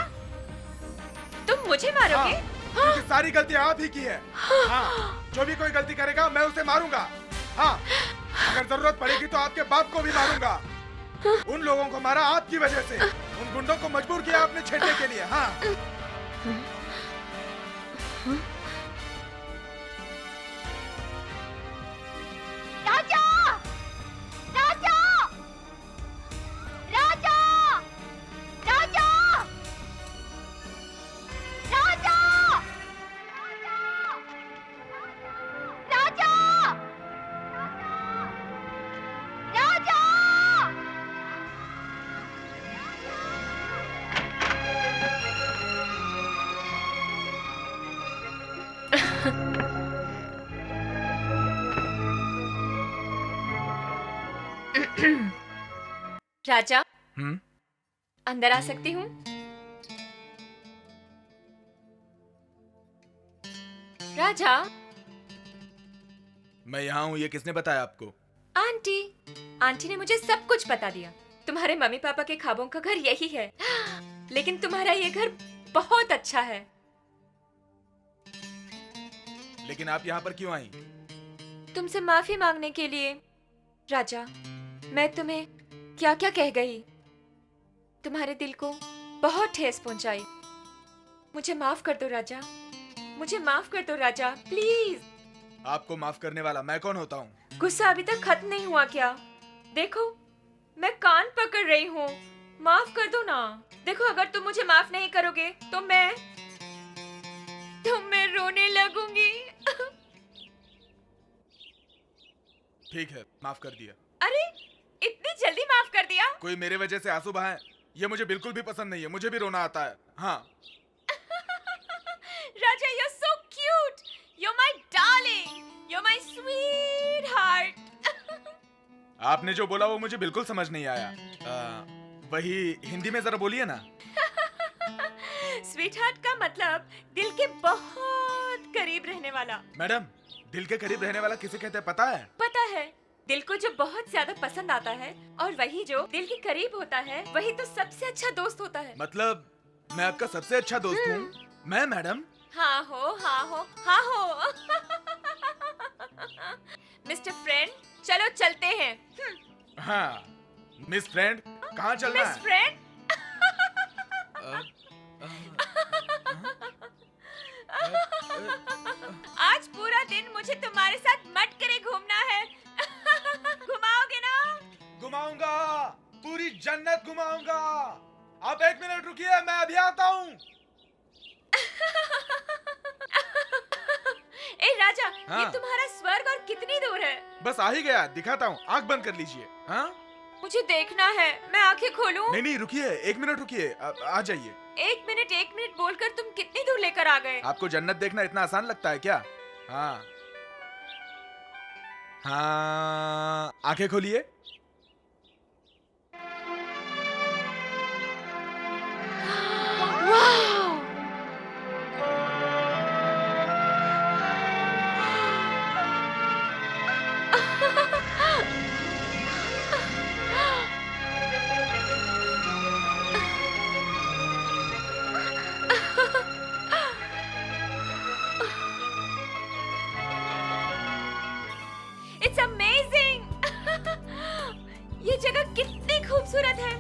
तुम मुझे मारोगे? क्योंकि सारी गलती आप ही की है। हाँ, जो भी कोई गलती करेगा मैं उसे मारूंगा। हाँ, अगर जरूरत पड़ेगी तो आपके बाप को भी मारूंगा। उन लोगों को मारा आपकी वजह से। उन गुंडों को मजबूर किया आपने छेड़ने के लिए। हाँ राजा! राजा! राजा! राजा! राजा! राजा! राजा! राजा, हम्म, अंदर आ सकती हूँ? राजा, मैं यहाँ हूँ। ये किसने बताया आपको? आंटी। आंटी ने मुझे सब कुछ बता दिया। तुम्हारे मम्मी पापा के ख्वाबों का घर यही है, लेकिन तुम्हारा ये घर बहुत अच्छा है। लेकिन आप यहाँ पर क्यों आई? तुमसे माफी मांगने के लिए। राजा, मैं तुम्हें क्या क्या कह गई। तुम्हारे दिल को बहुत ठेस पहुंचाई। मुझे माफ कर दो राजा, मुझे माफ कर दो राजा, प्लीज। आपको माफ करने वाला मैं कौन होता हूँ? गुस्सा अभी तक खत्म नहीं हुआ क्या? देखो, मैं कान पकड़ रही हूँ, माफ कर दो ना। देखो, अगर तुम मुझे माफ नहीं करोगे तो मैं रोने लगूंगी। ठीक है, माफ कर दिया। अरे, इतनी जल्दी माफ कर दिया? कोई मेरे वजह से आंसू बहाए, ये मुझे बिल्कुल भी पसंद नहीं है। मुझे भी रोना आता है। हाँ। राजा, you're so cute. You're my darling. You're my sweetheart. आपने जो बोला वो मुझे बिल्कुल समझ नहीं आया। वही हिंदी में जरा बोलिए ना। स्वीटहार्ट का मतलब दिल के बहुत करीब रहने वाला। मैडम, दिल के करीब रहने वाला किसे कहते हैं पता है? पता है, दिल को जो बहुत ज्यादा पसंद आता है और वही जो दिल के करीब होता है वही तो सबसे अच्छा दोस्त होता है। मतलब मैं आपका सबसे अच्छा दोस्त हूँ? मैं मैडम? हाँ हो, हाँ हो, हाँ हो। मिस्टर फ्रेंड, चलो चलते हैं। हाँ, मिस फ्रेंड, कहाँ चलना मिस है? फ्रेंड, आज पूरा दिन मुझे तुम्हारे साथ मटकरे घूमना है। घुमाओगे ना? घुमाऊंगा, पूरी जन्नत घुमाऊंगा। आप 1 मिनट रुकिए, मैं अभी आता हूँ। ए राजा, हाँ? ये तुम्हारा स्वर्ग और कितनी दूर है? बस आ ही गया, दिखाता हूँ। आंख बंद कर लीजिए। हाँ? मुझे देखना है, मैं आंखें खोलूं? नहीं रुकिए, 1 मिनट रुकिए, आ जाइए। 1 मिनट बोलकर तुम कितनी दूर लेकर आ गए? आपको जन्नत देखना इतना आसान लगता है क्या? हाँ हाँ, आंखें खोलिए। It's amazing! ये जगह कितनी खूबसूरत है।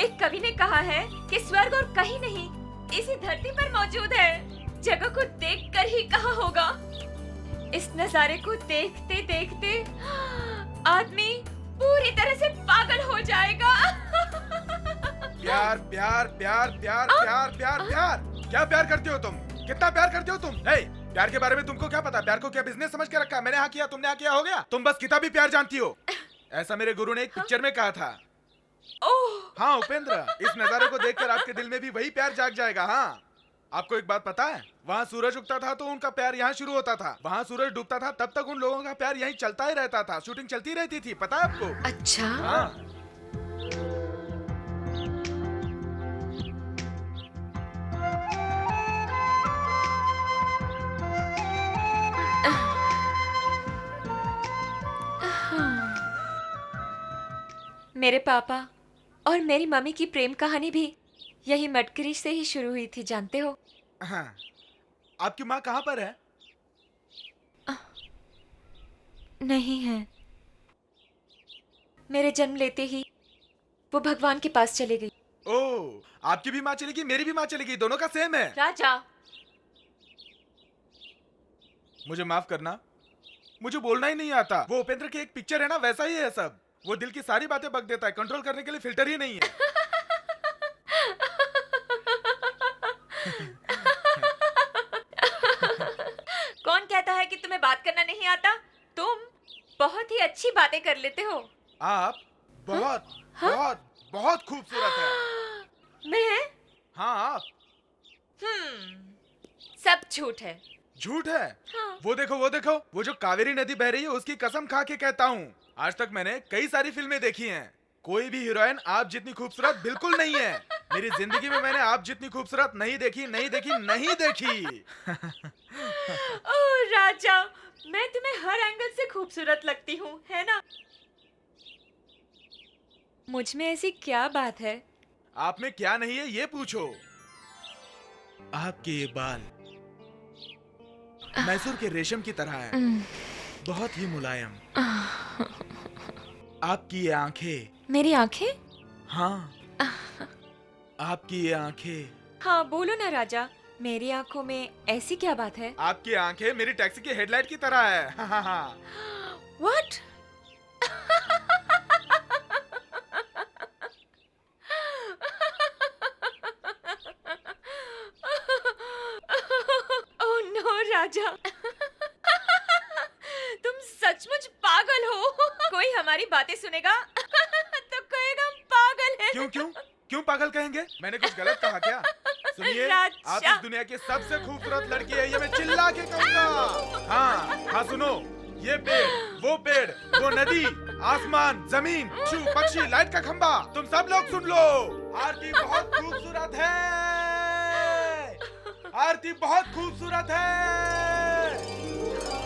एक कवि ने कहा है कि स्वर्ग और कहीं नहीं, इसी धरती पर मौजूद है। जगह को देखकर ही कहा होगा। इस नजारे को देखते देखते आदमी पूरी तरह से पागल हो जाएगा। प्यार प्यार प्यार प्यार प्यार प्यार प्यार, क्या प्यार करते हो तुम? कितना प्यार करते हो तुम? हे, प्यार के बारे में तुमको क्या पता? प्यार को क्या बिजनेस समझ के रखा है? मैंने हाँ किया, तुमने हाँ किया, हो गया। तुम बस किताबी प्यार जानती हो। ऐसा मेरे गुरु ने एक पिक्चर में कहा था। ओह, हाँ उपेंद्र, इस नजारे को देखकर आपके दिल में भी वही प्यार जाग जाएगा। हाँ, आपको एक बात पता है? वहाँ सूरज उगता था तो उनका प्यार यहाँ शुरू होता था, वहाँ सूरज डूबता था तब तक उन लोगों का प्यार यहीं चलता ही रहता था। शूटिंग चलती रहती थी, पता है आपको? अच्छा। हाँ। मेरे पापा और मेरी मम्मी की प्रेम कहानी भी यही मटकरी से ही शुरू हुई थी, जानते हो? हाँ। आपकी माँ कहाँ पर है? नहीं है। मेरे जन्म लेते ही वो भगवान के पास चले गई। ओह, आपकी भी माँ चली गई, मेरी भी माँ चली गई, दोनों का सेम है। राजा, मुझे माफ करना, मुझे बोलना ही नहीं आता। वो उपेंद्र की एक पिक्चर है ना, वैसा ही है सब। वो दिल की सारी बातें बक देता है, कंट्रोल करने के लिए फिल्टर ही नहीं है। कौन कहता है कि तुम्हें बात करना नहीं आता? तुम बहुत ही अच्छी बातें कर लेते हो। आप बहुत बहुत बहुत खूबसूरत है। मैं? हाँ आप। सब झूठ है। झूठ है? हाँ। वो देखो, वो जो कावेरी नदी बह रही है उसकी कसम खा के कहता हूँ, आज तक मैंने कई सारी फिल्में देखी हैं, कोई भी हीरोइन आप जितनी खूबसूरत बिल्कुल नहीं है। मेरी जिंदगी में मैंने आप जितनी खूबसूरत नहीं देखी। ओह राजा, मैं तुम्हें हर एंगल से खूबसूरत लगती हूँ, है ना? मुझ में ऐसी क्या बात है? आप में क्या नहीं है ये पूछो। आपके ये बाल मैसूर के रेशम की तरह है, बहुत ही मुलायम। आपकी ये आंखें। मेरी आंखें? हाँ, आपकी ये आंखें। हाँ बोलो ना राजा, मेरी आंखों में ऐसी क्या बात है? आपकी आंखें मेरी टैक्सी की हेडलाइट की तरह है। What? Oh no, राजा। तुम सचमुच पागल हो। कोई हमारी बातें सुनेगा तो कहेगा हम पागल हैं। क्यों क्यों क्यों पागल कहेंगे? मैंने कुछ गलत कहा क्या? सुनिए, राजा। आप इस दुनिया की सबसे खूबसूरत लड़की है, ये मैं चिल्ला के कहूंगा। हाँ सुनो, ये पेड़, वो नदी, आसमान, जमीन, पशु, पक्षी, लाइट का खंबा, तुम सब लोग सुन लो। आरती बहुत खूबसूरत है। आरती बहुत खूबसूरत है।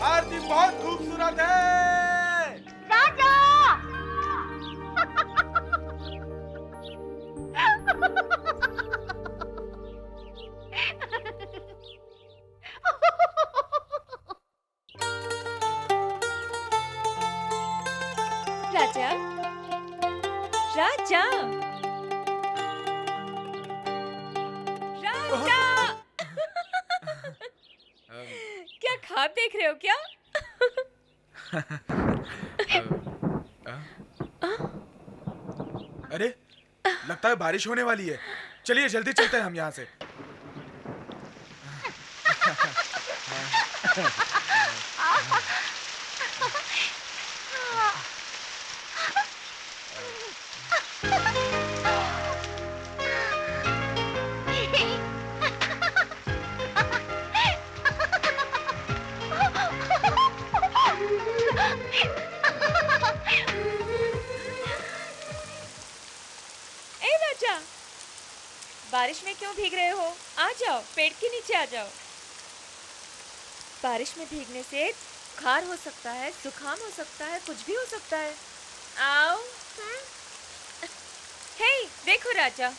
आरती बहुत खूबसूरत है। राजा! राजा, राजा, राजा। क्या ख्वाब देख रहे हो क्या? अरे, लगता है बारिश होने वाली है। चलिए जल्दी चलते हैं हम यहाँ से। ए राजा, बारिश में क्यों भीग रहे हो? आ जाओ, पेड़ के नीचे आ जाओ। बारिश में भीगने से बुखार हो सकता है, जुकाम हो सकता है, कुछ भी हो सकता है। आओ। हे, देखो राजा,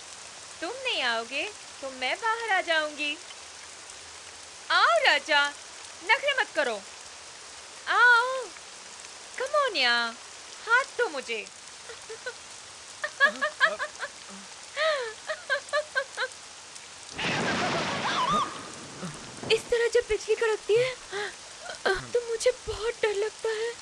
तुम नहीं आओगे तो मैं बाहर आ जाऊंगी। आओ राजा, नखरे मत करो। आओ, कम ऑन यार, हाथ दो मुझे। इस तरह जब बिजली कड़कती है तो मुझे बहुत डर लगता है।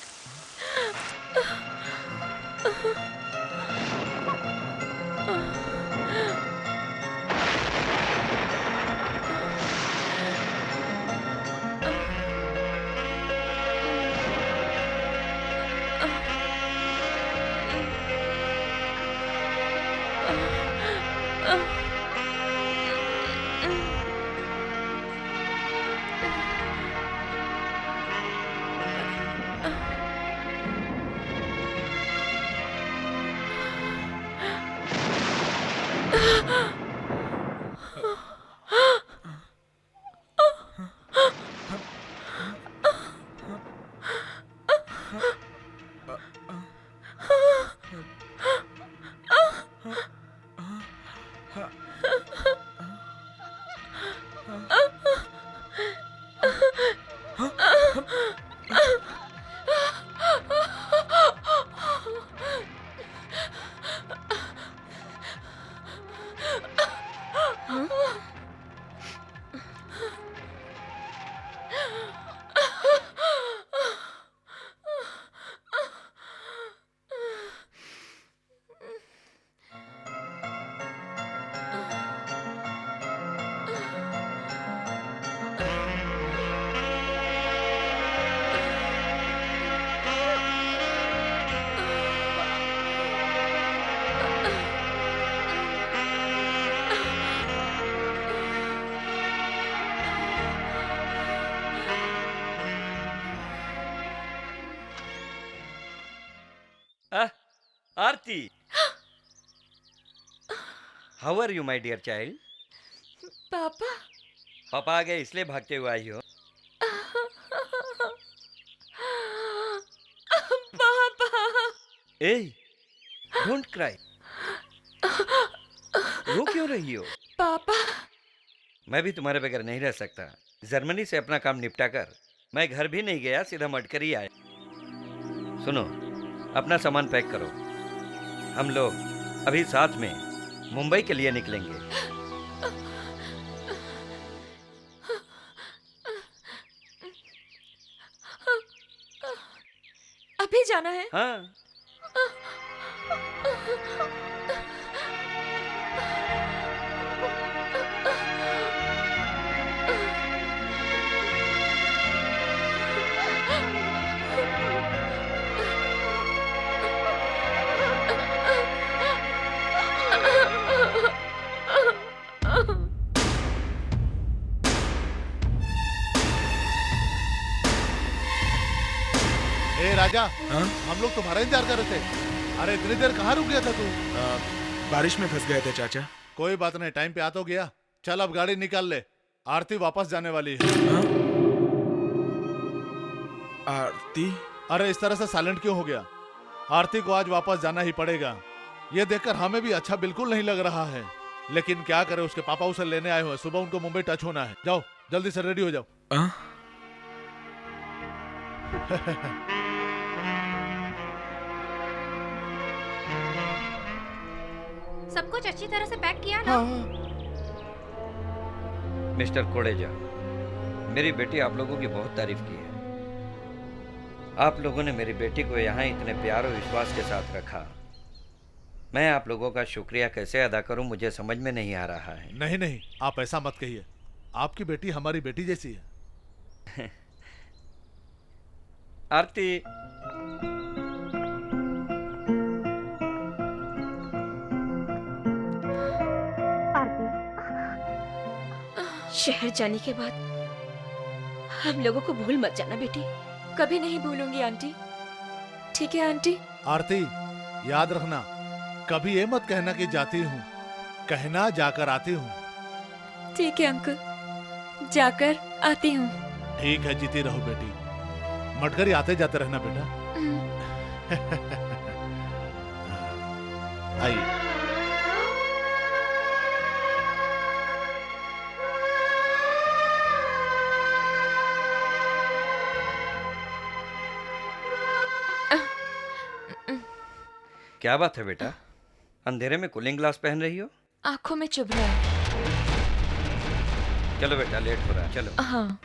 Aarti, how are you my dear child? पापा। पापा आ गए इसलिए भागते हुए आई हो? पापा। ए, डोंट क्राई। रो क्यों रही हो? पापा। मैं भी तुम्हारे बगैर नहीं रह सकता। जर्मनी से अपना काम निपटा कर मैं घर भी नहीं गया, सीधा मटकर ही आया। सुनो, अपना सामान पैक करो, हम लोग अभी साथ में मुंबई के लिए निकलेंगे। ही जाना है? हाँ। ए राजा, हाँ? हम लोग तुम्हारा इंतजार कर रहे थे। अरे इतनी देर कहाँ रुक गया था तू? बारिश में फंस गए थे चाचा। कोई बात नहीं, टाइम पे आ तो गया। चल अब गाड़ी निकाल ले, आरती वापस जाने वाली है। हाँ? आरती? अरे इस तरह से साइलेंट क्यों हो गया? आरती को आज वापस जाना ही पड़ेगा। ये देखकर हमें भी अच्छा बिल्कुल नहीं लग रहा है, लेकिन क्या करे, उसके पापा उसे लेने आए हुए हैं। सुबह उनको मुंबई टच होना है। जाओ जल्दी से रेडी हो जाओ। हाँ? सब कुछ अच्छी तरह से पैक किया ना? मिस्टर कोड़ेजा, मेरी बेटी आप लोगों की बहुत तारीफ की है। आप लोगों ने मेरी बेटी को यहाँ इतने प्यार और विश्वास के साथ रखा। मैं आप लोगों का शुक्रिया कैसे अदा करूं मुझे समझ में नहीं आ रहा है। नहीं नहीं, आप ऐसा मत कहिए। आपकी बेटी हमारी बेटी जैसी है। आरती, शहर जाने के बाद हम लोगों को भूल मत जाना बेटी। कभी नहीं भूलूंगी आंटी। ठीक है आंटी? आरती, याद रखना, कभी ये मत कहना कि जाती हूँ, कहना जाकर आती हूँ। ठीक है अंकल, जाकर आती हूँ। ठीक है, जीती रहो बेटी। मटकरी आते जाते रहना बेटा। आइए। क्या बात है बेटा, अंधेरे में कूलिंग ग्लास पहन रही हो? आंखों में चुभ रहा है। चलो बेटा, लेट हो रहा है, चलो। हाँ।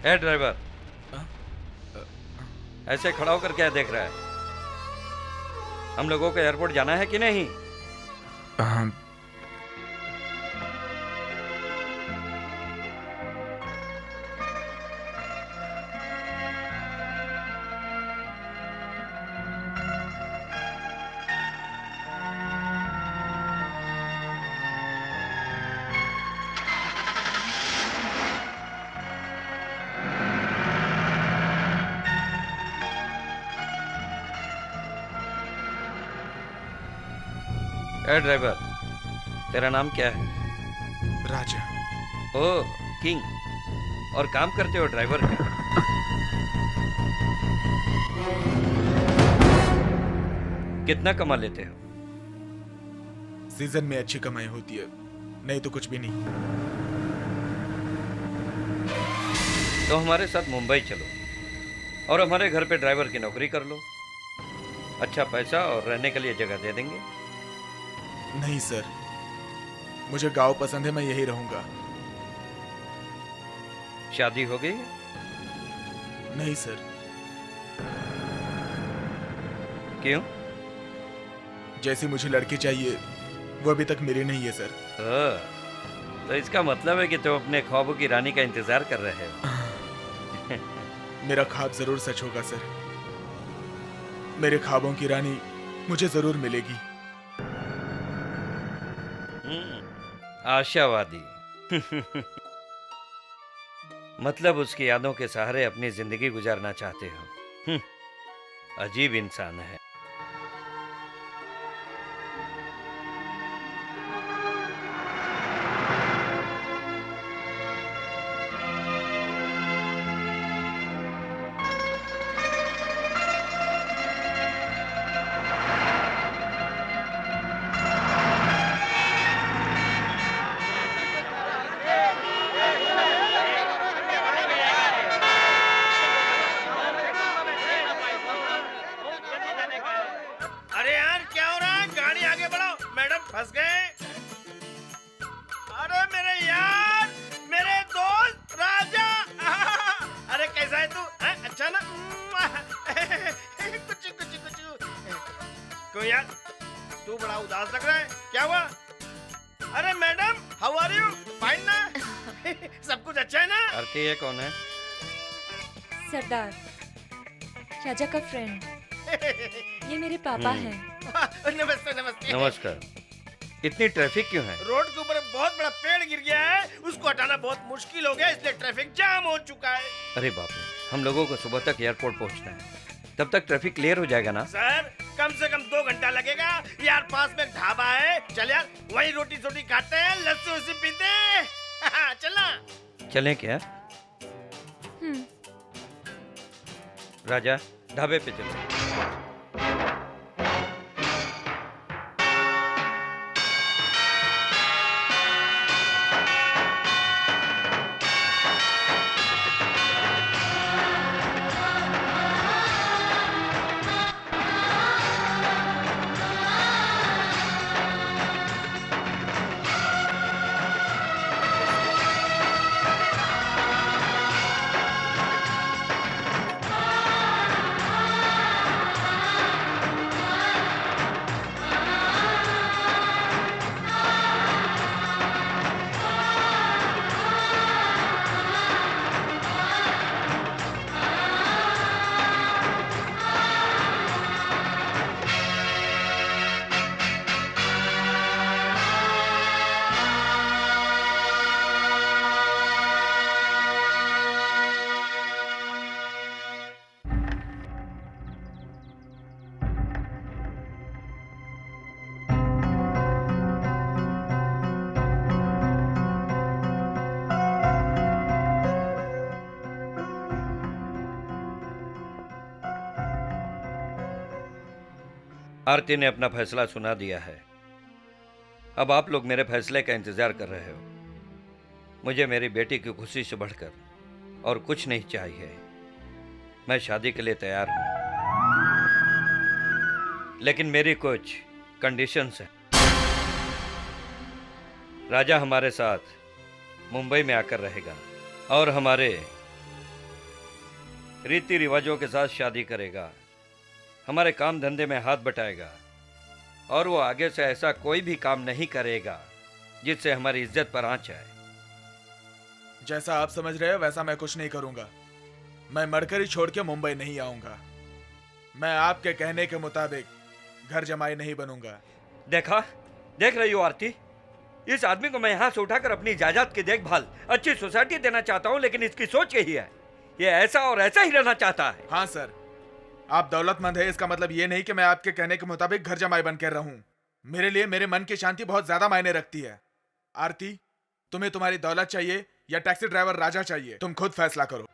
ए ड्राइवर, ऐसे खड़ा होकर क्या देख रहा है? हम लोगों को एयरपोर्ट जाना है कि नहीं? हाँ। ए ड्राइवर, तेरा नाम क्या है? राजा। ओ किंग, और काम करते हो ड्राइवर का? कितना कमा लेते हो? सीजन में अच्छी कमाई होती है, नहीं तो कुछ भी नहीं। तो हमारे साथ मुंबई चलो और हमारे घर पे ड्राइवर की नौकरी कर लो। अच्छा पैसा और रहने के लिए जगह दे देंगे। नहीं सर, मुझे गांव पसंद है, मैं यही रहूंगा। शादी हो गई? नहीं सर। क्यों? जैसी मुझे लड़की चाहिए वो अभी तक मिली नहीं है सर। तो इसका मतलब है कि तुम अपने ख्वाबों की रानी का इंतजार कर रहे हो। मेरा ख्वाब जरूर सच होगा सर। मेरे ख्वाबों की रानी मुझे जरूर मिलेगी। आशावादी। मतलब उसकी यादों के सहारे अपनी जिंदगी गुजारना चाहते हो। अजीब इंसान है। उदास लग रहा है, क्या हुआ? अरे madam, how are you? Fine ना? सब कुछ अच्छा है ना? आरती, ये कौन है? सरदार, राजा का फ्रेंड। ये मेरे पापा हैं। नमस्ते नमस्ते। नमस्कार। इतनी ट्रैफिक क्यों है? रोड के ऊपर बहुत बड़ा पेड़ गिर गया है, उसको हटाना बहुत मुश्किल हो गया, इसलिए ट्रैफिक जाम हो चुका है। अरे बाप रे, हम लोगों को सुबह तक एयरपोर्ट पहुंचना है, तब तक ट्रैफिक क्लियर हो जाएगा ना? सर, कम से कम 2 घंटा लगेगा यार। पास में एक ढाबा है, चल यार वही रोटी सोटी खाते हैं, लस्सी वस्सी पीते हैं। चलना। चलें क्या? राजा, ढाबे पे चलो। आरती ने अपना फैसला सुना दिया है। अब आप लोग मेरे फैसले का इंतजार कर रहे हो। मुझे मेरी बेटी की खुशी से बढ़कर और कुछ नहीं चाहिए। मैं शादी के लिए तैयार हूं, लेकिन मेरी कुछ कंडीशंस हैं। राजा हमारे साथ मुंबई में आकर रहेगा और हमारे रीति रिवाजों के साथ शादी करेगा, हमारे काम धंधे में हाथ बटाएगा और वो आगे से ऐसा कोई भी काम नहीं करेगा जिससे हमारी इज्जत पर आंच आए। जैसा आप समझ रहे हैं वैसा मैं कुछ नहीं करूंगा। मैं मरकरी छोड़ के मुंबई नहीं आऊंगा। मैं आपके कहने के मुताबिक घर जमाई नहीं बनूंगा। देख रही हो आरती, इस आदमी को मैं यहाँ से उठाकर अपनी जायदाद की देखभाल अच्छी सोसाइटी देना चाहता हूँ, लेकिन इसकी सोच यही है, ये ऐसा और ऐसा ही रहना चाहता है। हाँ सर, आप दौलतमंद है, इसका मतलब ये नहीं कि मैं आपके कहने के मुताबिक घर जमाई बनकर रहूं। मेरे लिए मेरे मन की शांति बहुत ज्यादा मायने रखती है। आरती, तुम्हें तुम्हारी दौलत चाहिए या टैक्सी ड्राइवर राजा चाहिए? तुम खुद फैसला करो।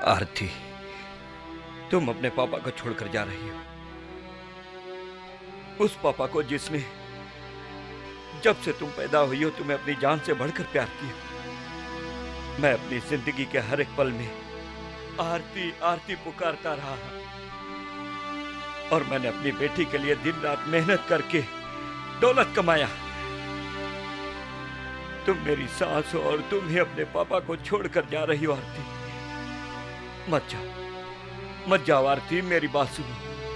आरती, तुम अपने पापा को छोड़कर जा रही हो, उस पापा को जिसने जब से तुम पैदा हुई हो तुम्हें अपनी जान से बढ़कर प्यार किया। मैं अपनी जिंदगी के हर एक पल में आरती आरती पुकारता रहा और मैंने अपनी बेटी के लिए दिन रात मेहनत करके दौलत कमाया। तुम मेरी सास हो और तुम ही अपने पापा को छोड़कर जा रही हो। आरती, मत जाओ आरती, मेरी बात सुनो,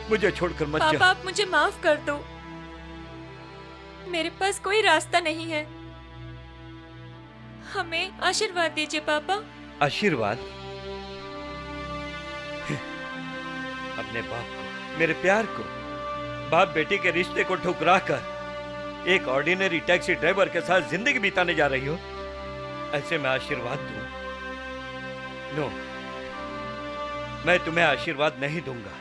मुझे छोड़कर मत जाओ। पापा, आप मुझे माफ कर दो, मेरे पास कोई रास्ता नहीं है, हमें आशीर्वाद दीजिए पापा। आशीर्वाद? अपने बाप को, मेरे प्यार को, बाप बेटी के रिश्ते को ठुकरा कर एक ऑर्डिनरी टैक्सी ड्राइवर के साथ जिंदगी बिताने जा रही हो, ऐसे मैं आशीर्वाद दूं? नो, मैं तुम्हें आशीर्वाद नहीं दूंगा।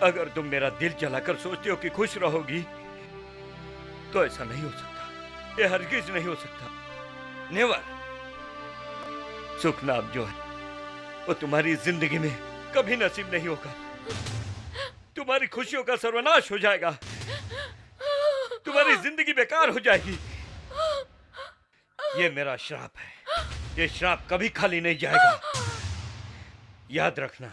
अगर तुम मेरा दिल जलाकर सोचते हो कि खुश रहोगी, तो ऐसा नहीं हो सकता। ये हरगिज नहीं हो सकता। नेवर। सुख नाम जो है वो तुम्हारी जिंदगी में कभी नसीब नहीं होगा। तुम्हारी खुशियों का सर्वनाश हो जाएगा। तुम्हारी जिंदगी बेकार हो जाएगी। ये मेरा श्राप है। ये श्राप कभी खाली नहीं जाएगा, याद रखना।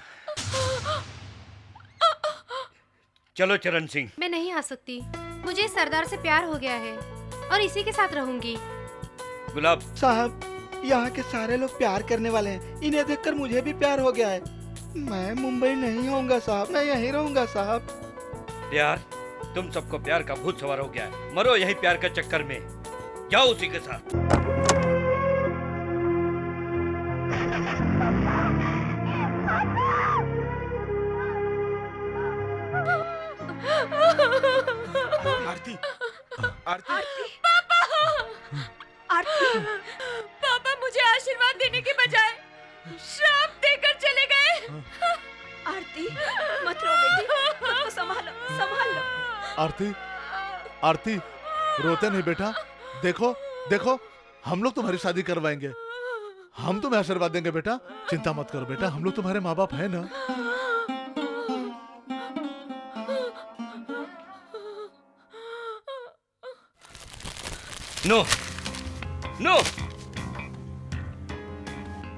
चलो चरण सिंह। मैं नहीं आ सकती। मुझे सरदार से प्यार हो गया है और इसी के साथ रहूंगी। गुलाब साहब, यहाँ के सारे लोग प्यार करने वाले हैं। इन्हें देखकर मुझे भी प्यार हो गया है। मैं मुंबई नहीं होऊंगा साहब, मैं यहीं रहूंगा साहब। प्यार? तुम सबको प्यार का भूत सवार हो गया है। मरो यही प्यार के चक्कर में। जाओ उसी के साथ। आरती, आरती, पापा! आरती, पापा मुझे आशीर्वाद देने के बजाय श्राप देकर चले गए। आरती, मत रो बेटी, खुद को संभालो, संभाल लो। आरती, आरती, रोते नहीं बेटा। देखो, देखो, हम लोग तुम्हारी शादी करवाएंगे। हम तुम्हें आशीर्वाद देंगे बेटा। चिंता मत करो बेटा, हम लोग तुम्हारे माँ बाप है ना। नो, नो,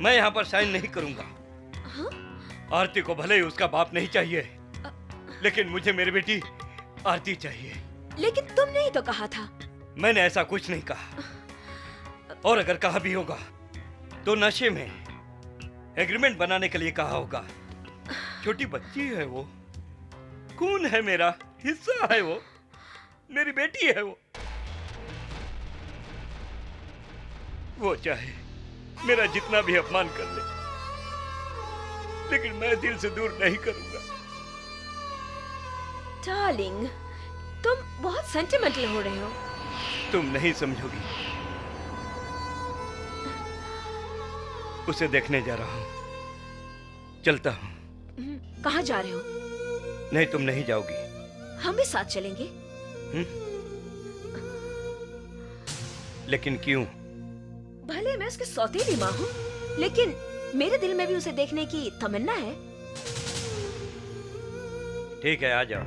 मैं यहाँ पर साइन नहीं करूंगा। आरती को भले ही उसका बाप नहीं चाहिए, लेकिन मुझे मेरी बेटी आरती चाहिए। लेकिन तुमने ही तो कहा था। मैंने ऐसा कुछ नहीं कहा, और अगर कहा भी होगा तो नशे में एग्रीमेंट बनाने के लिए कहा होगा। छोटी बच्ची है वो, खून है मेरा, हिस्सा है वो, मेरी बेटी है वो चाहे मेरा जितना भी अपमान कर ले, लेकिन मैं दिल से दूर नहीं करूंगा। डार्लिंग, तुम बहुत सेंटिमेंटल हो रहे हो। तुम नहीं समझोगी। उसे देखने जा रहा हूं। चलता हूं। कहाँ जा रहे हो? नहीं, तुम नहीं जाओगी। हम भी साथ चलेंगे। लेकिन क्यों? भले मैं उसकी सौतेली माँ हूँ, लेकिन मेरे दिल में भी उसे देखने की तमन्ना है। ठीक है, आ जाओ।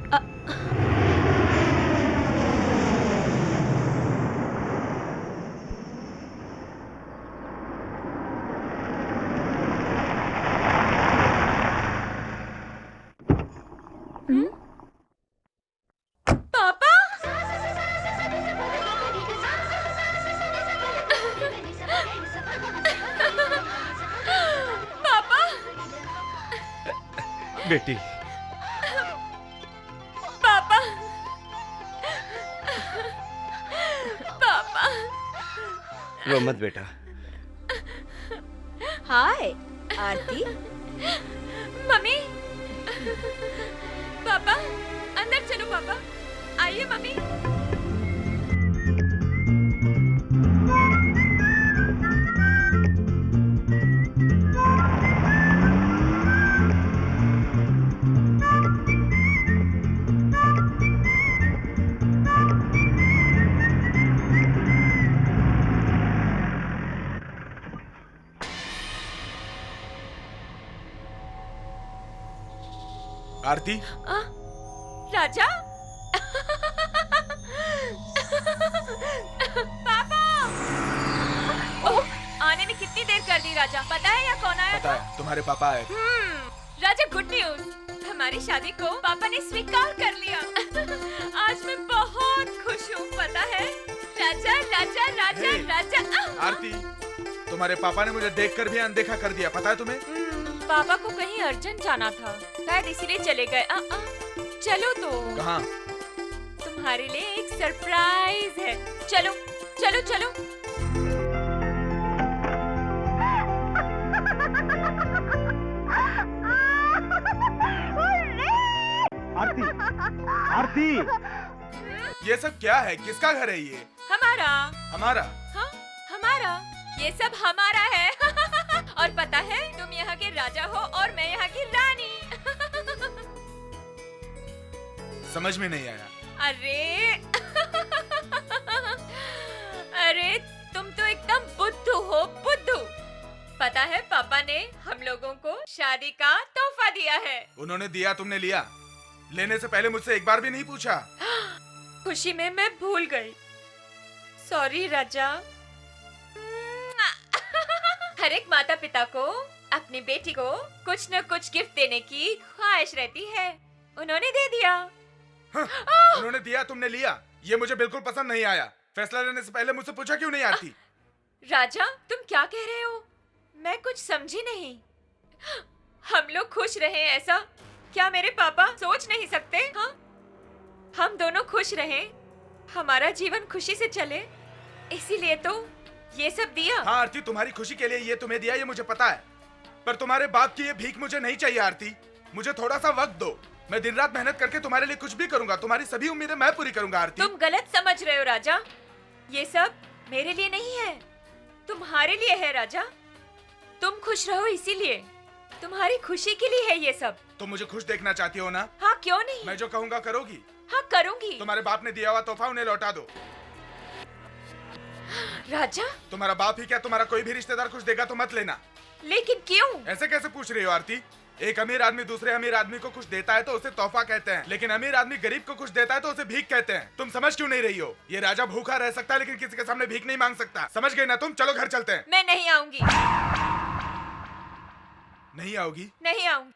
पापा! पापा! बेटी, पापा! पापा! रो मत बेटा। हाय आरती। मम्मी! पापा, अंदर चलो पापा। आइए मम्मी। आरती, राजा? पापा! ओह, आने में कितनी देर कर दी राजा? पता है या कौन आया पता है, तुम्हारे पापा आए। राजा, गुड न्यूज। हमारी शादी को पापा ने स्वीकार कर लिया। आज मैं बहुत खुश हूँ, पता है? राजा, राजा, राजा, राजा। आरती, तुम्हारे पापा ने मुझे देखकर भी अनदेखा कर दिया, पता है तुम्हें? पापा को कहीं अर्जेंट जाना था, शायद इसीलिए चले गए। चलो तो। कहाँ? तुम्हारे लिए एक सरप्राइज है। चलो चलो चलो। आरती, आरती, ये सब क्या है? किसका घर है ये? हमारा। हमारा? हाँ, हमारा। ये सब हमारा है। और पता है, तुम यहाँ के राजा हो और मैं यहाँ की रानी। समझ में नहीं आया। अरे अरे तुम तो एकदम बुद्धू हो, बुद्धू। पता है, पापा ने हम लोगों को शादी का तोहफा दिया है। उन्होंने दिया, तुमने लिया? लेने से पहले मुझसे एक बार भी नहीं पूछा? खुशी में मैं भूल गई। सॉरी राजा। हर एक माता पिता को अपनी बेटी को कुछ न कुछ गिफ्ट देने की ख्वाहिश रहती है। उन्होंने दे दिया। हाँ, उन्होंने दिया, तुमने लिया। ये मुझे बिल्कुल पसंद नहीं आया। फैसला लेने से पहले मुझसे पूछा क्यों नहीं आती? राजा, तुम क्या कह रहे हो? मैं कुछ समझी नहीं। हम लोग खुश रहे, ऐसा क्या मेरे पापा सोच नहीं सकते? हाँ, हम दोनों खुश रहें, हमारा जीवन खुशी से चले, इसीलिए तो ये सब दिया। हाँ आरती, तुम्हारी खुशी के लिए ये तुम्हें दिया, ये मुझे पता है। पर तुम्हारे बाप की ये भीख मुझे नहीं चाहिए आरती। मुझे थोड़ा सा वक्त दो। मैं दिन रात मेहनत करके तुम्हारे लिए कुछ भी करूंगा। तुम्हारी सभी उम्मीदें मैं पूरी करूंगा आरती। तुम गलत समझ रहे हो राजा। ये सब मेरे लिए नहीं है, तुम्हारे लिए है राजा। तुम खुश रहो, इसीलिए तुम्हारी खुशी के लिए है ये सब। तुम मुझे खुश देखना चाहती हो ना? हाँ, क्यों नहीं। मैं जो कहूँगा करोगी? हाँ, करूँगी। तुम्हारे बाप ने दिया हुआ तोहफा उन्हें लौटा दो। राजा, तुम्हारा बाप ही क्या, तुम्हारा कोई भी रिश्तेदार कुछ देगा तो मत लेना। लेकिन क्यों? ऐसे कैसे पूछ रही हो आरती? एक अमीर आदमी दूसरे अमीर आदमी को कुछ देता है तो उसे तोहफा कहते हैं, लेकिन अमीर आदमी गरीब को कुछ देता है तो उसे भीख कहते हैं। तुम समझ क्यों नहीं रही हो? ये राजा भूखा रह सकता है लेकिन किसी के सामने भीख नहीं मांग सकता। समझ गई ना तुम? चलो घर चलते हैं। मैं नहीं आऊंगी। नहीं आओगी? नहीं आऊंगी।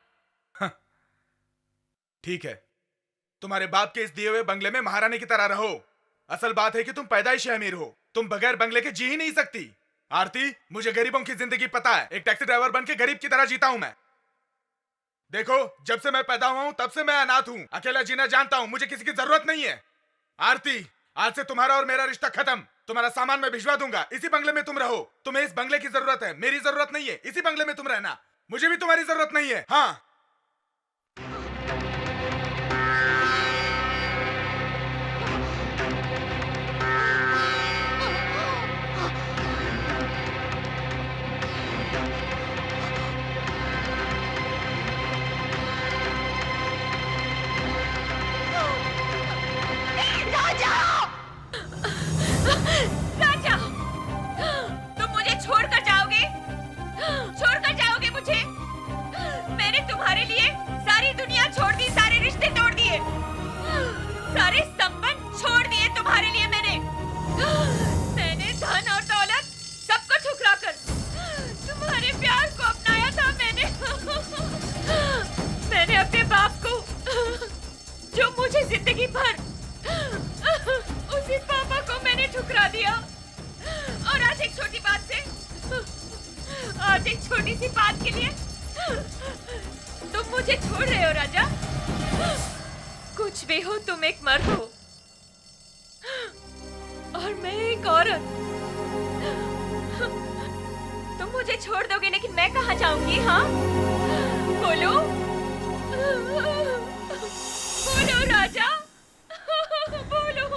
ठीक है, तुम्हारे बाप के इस दिए हुए बंगले में महारानी की तरह रहो। असल बात है कि तुम पैदाइशी अमीर हो। तुम बगैर बंगले के जी ही नहीं सकती। आरती, मुझे गरीबों की जिंदगी पता है। एक टैक्सी ड्राइवर बन के गरीब की तरह जीता हूं मैं। देखो, जब से मैं पैदा हुआ हूं तब से मैं अनाथ हूं। अकेला जीना जानता हूं, मुझे किसी की जरूरत नहीं है। आरती, आज से तुम्हारा और मेरा रिश्ता खत्म। तुम्हारा सामान मैं भिजवा दूंगा। इसी बंगले में तुम रहो। तुम्हें इस बंगले की जरूरत है, मेरी जरूरत नहीं है। इसी बंगले में तुम रहना। मुझे भी तुम्हारी जरूरत नहीं है। हाँ, राजा, तुम मुझे छोड़कर जाओगे? छोड़कर जाओगे मुझे? मैंने तुम्हारे लिए सारी दुनिया छोड़ दी, सारे रिश्ते तोड़ दिए, सारे संबंध छोड़ दिए तुम्हारे लिए। मैंने धन और दौलत सबको ठुकराकर तुम्हारे प्यार को अपनाया था। मैंने अपने बाप को, जो मुझे जिंदगी भर, उसी पापा को मैंने ठुकरा दिया। और आज एक छोटी बात से, आज एक छोटी सी बात के लिए तुम मुझे छोड़ रहे हो राजा। कुछ भी हो, तुम एक मर्द हो और मैं एक औरत। तुम मुझे छोड़ दोगे, लेकिन मैं कहाँ जाऊंगी? हाँ, बोलो बोलो राजा, बोलो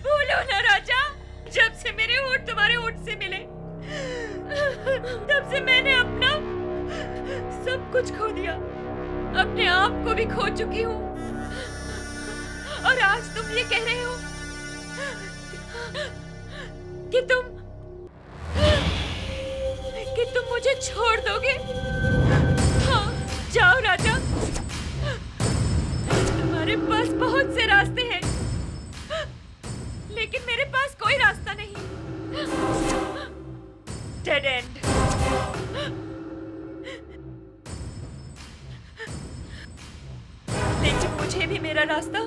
बोलो ना राजा। जब से मेरे होठ तुम्हारे होठ से मिले, तब से मैंने अपना सब कुछ खो दिया। अपने आप को भी खो चुकी हूँ। और आज तुम ये कह रहे हो कि तुम मुझे छोड़ दोगे? हाँ, जाओ राजा। तुम्हारे पास बहुत से रास्ते हैं, लेकिन मेरे पास कोई रास्ता नहीं। Dead and. लेकिन मुझे भी मेरा रास्ता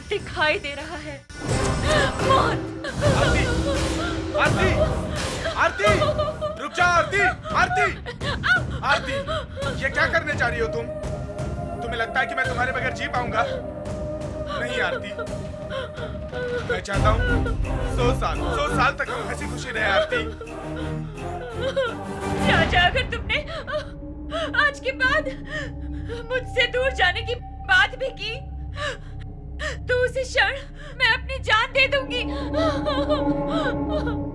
दिखाई दे रहा है। मौत। आरती, आरती, रुक जा आरती, आरती, आरती, ये क्या करने जा रही हो तुम? तुम्हें लगता है कि मैं तुम्हारे बगैर जी पाऊंगा? नहीं आरती, मैं चाहता हूँ 100 साल तक हम हंसी खुशी रहे आरती। राजा, अगर तुमने आज के बाद मुझसे दूर जाने की बात भी की तो उसी क्षण मैं अपनी जान दे दूंगी।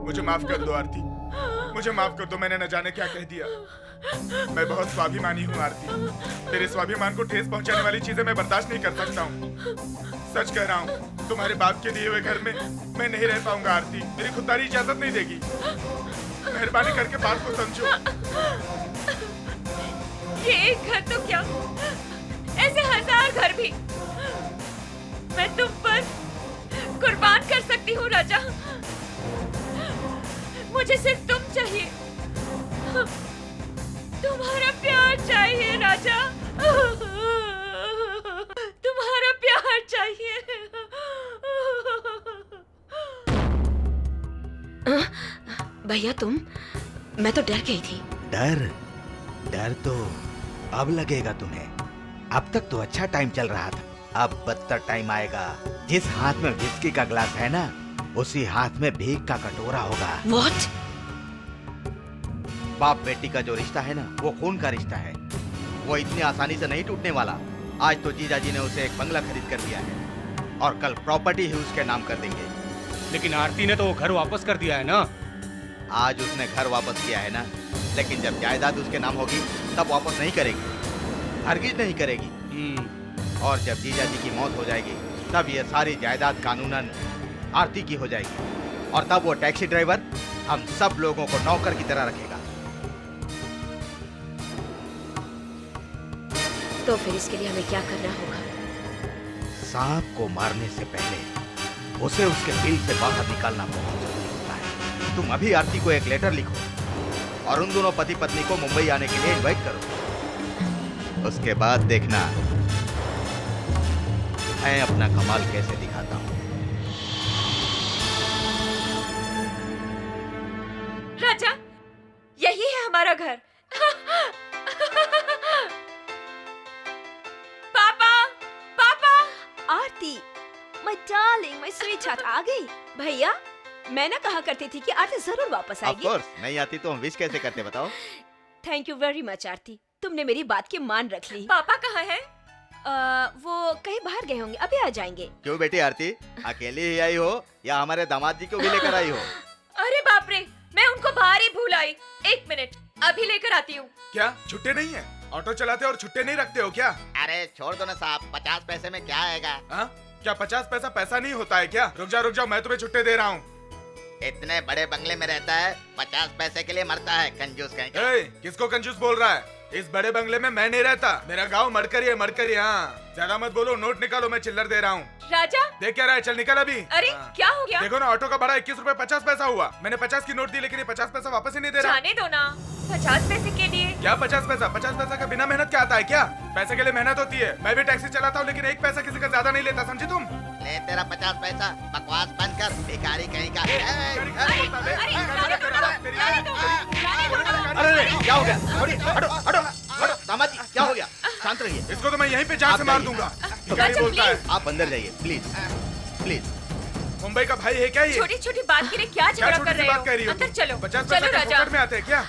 मुझे माफ कर दो आरती, मुझे माफ कर दो, मैंने न जाने क्या कह दिया। मैं बहुत स्वाभिमानी हूँ आरती, तेरे स्वाभिमान को ठेस पहुंचाने वाली चीजें मैं बर्दाश्त नहीं कर सकता हूँ। सच कह रहा हूँ, तुम्हारे बाप के दिए हुए घर में मैं नहीं रह पाऊंगा आरती, मेरी खुददारी इजाजत नहीं देगी। मेहरबानी करके बात को समझो। ये एक घर तो क्या, ऐसे 1000 घर भी मैं तुम पर कुर्बान कर सकती हूँ राजा। मुझे सिर्फ तुम चाहिए, तुम्हारा प्यार चाहिए राजा, तुम्हारा प्यार चाहिए। भैया तुम, मैं तो डर गई थी। डर तो अब लगेगा तुम्हें। अब तक तो अच्छा टाइम चल रहा था, अब बदतर टाइम आएगा। जिस हाथ में विस्की का ग्लास है ना, उसी हाथ में भीख का कटोरा होगा। What? बाप बेटी का जो रिश्ता है ना, वो खून का रिश्ता है, वो इतनी आसानी से नहीं टूटने वाला। आज तो जीजा जी ने उसे एक बंगला खरीद कर दिया है और कल प्रॉपर्टी ही उसके नाम कर देंगे। लेकिन आरती ने तो वो घर वापस कर दिया है ना। आज उसने घर वापस किया है ना, लेकिन जब जायदाद उसके नाम होगी तब वापस नहीं करेगी, हरगिज नहीं करेगी। और जब जीजा जी की मौत हो जाएगी तब ये सारी जायदाद कानूनन आरती की हो जाएगी, और तब वो टैक्सी ड्राइवर हम सब लोगों को नौकर की तरह रखेगा। तो फिर इसके लिए हमें क्या करना होगा? सांप को मारने से पहले उसे उसके बिल से बाहर निकालना बहुत जरूरी होता है। तुम अभी आरती को एक लेटर लिखो और उन दोनों पति पत्नी को मुंबई आने के लिए इनवाइट करो। उसके बाद देखना मैं अपना कमाल कैसे दिखाता हूँ। राजा, यही है हमारा घर। पापा, पापा। आरती, my darling, my sweetheart, आ गई। भैया, मैं ना कहा करती थी कि आरती जरूर वापस Of आएगी। course, नहीं आती तो हम विश कैसे करते बताओ। थैंक यू वेरी मच आरती, तुमने मेरी बात की मान रख ली। पापा कहाँ हैं? वो कहीं बाहर गए होंगे, अभी आ जाएंगे। क्यों बेटी आरती, अकेली ही आई हो या हमारे दामाद जी को भी लेकर आई हो? अरे बाप रे, मैं उनको बाहर ही भूल आई। 1 मिनट, अभी लेकर आती हूँ। क्या छुट्टे नहीं है? ऑटो चलाते और छुट्टे नहीं रखते हो क्या? अरे छोड़ दो ना साहब, 50 पैसे में क्या आएगा? हाँ? क्या 50 पैसा पैसा नहीं होता है क्या? रुक जाओ, मैं तुम्हें छुट्टे दे रहा हूँ। इतने बड़े बंगले में रहता है, 50 पैसे के लिए मरता है, कंजूस कहीं का। किसको कंजूस बोल रहा है? इस बड़े बंगले में मैं नहीं रहता, मेरा गांव मरकरी है, मरकरी। हाँ, ज्यादा मत बोलो, नोट निकालो, मैं चिल्लर दे रहा हूँ। राजा, देख क्या रहा है, चल निकल अभी। अरे क्या हो गया? देखो ना, ऑटो का भाड़ा 21 रुपए 50 पैसा हुआ। मैंने 50 की नोट दी, लेकिन ये 50 पैसा वापस ही नहीं दे रहा। जाने दो ना, 50 पैसे के लिए। क्या 50 पैसा? 50 पैसा का बिना मेहनत क्या आता है क्या? पैसे के लिए मेहनत होती है। मैं भी टैक्सी चलाता हूँ, लेकिन 1 पैसा किसी का ज्यादा नहीं लेता, समझी तुम? ले तेरा 50 पैसा, बकवास बंद कर, भिखारी कहीं का। अरे क्या हो गया? हटो हटो हटो, दामाद जी क्या हो गया? शांत रहिए। इसको तो मैं यहीं पे जान से मार दूंगा। भिखारी बोलता है। आप अंदर जाइए प्लीज, प्लीज। मुंबई का भाई है क्या ये? छोटी छोटी बात के लिए क्या झगड़ा कर रहे हो? अंदर चलो, 50 चलो पैसा राजा। पॉकेट में आते हैं क्या?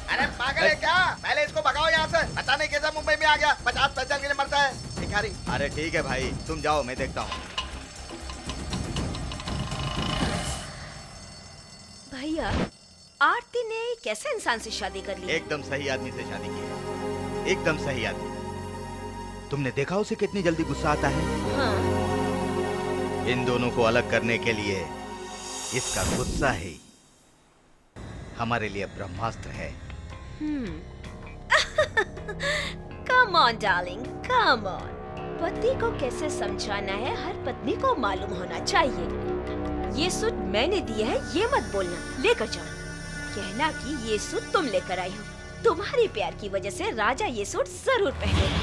अरे पागल है क्या? पहले इसको भगाओ यहाँ से। पता नहीं कैसा मुंबई में आ गया, 50 पैसे के लिए मरता है भिखारी। अरे ठीक है भाई, तुम जाओ, मैं देखता हूँ। भैया, आरती ने कैसे इंसान से शादी कर ली? एकदम सही आदमी से शादी की है, एकदम सही आदमी। तुमने देखा उसे कितनी जल्दी गुस्सा आता है? हाँ। इन दोनों को अलग करने के लिए इसका गुस्सा ही हमारे लिए ब्रह्मास्त्र है। Come on, darling, come on. पति को कैसे समझाना है, हर पत्नी को मालूम होना चाहिए। ये सूट मैंने दिया है, ये मत बोलना, लेकर जाओ। कहना कि ये सूट तुम लेकर आई हो। तुम्हारे प्यार की वजह से राजा ये सूट जरूर पहनेगा।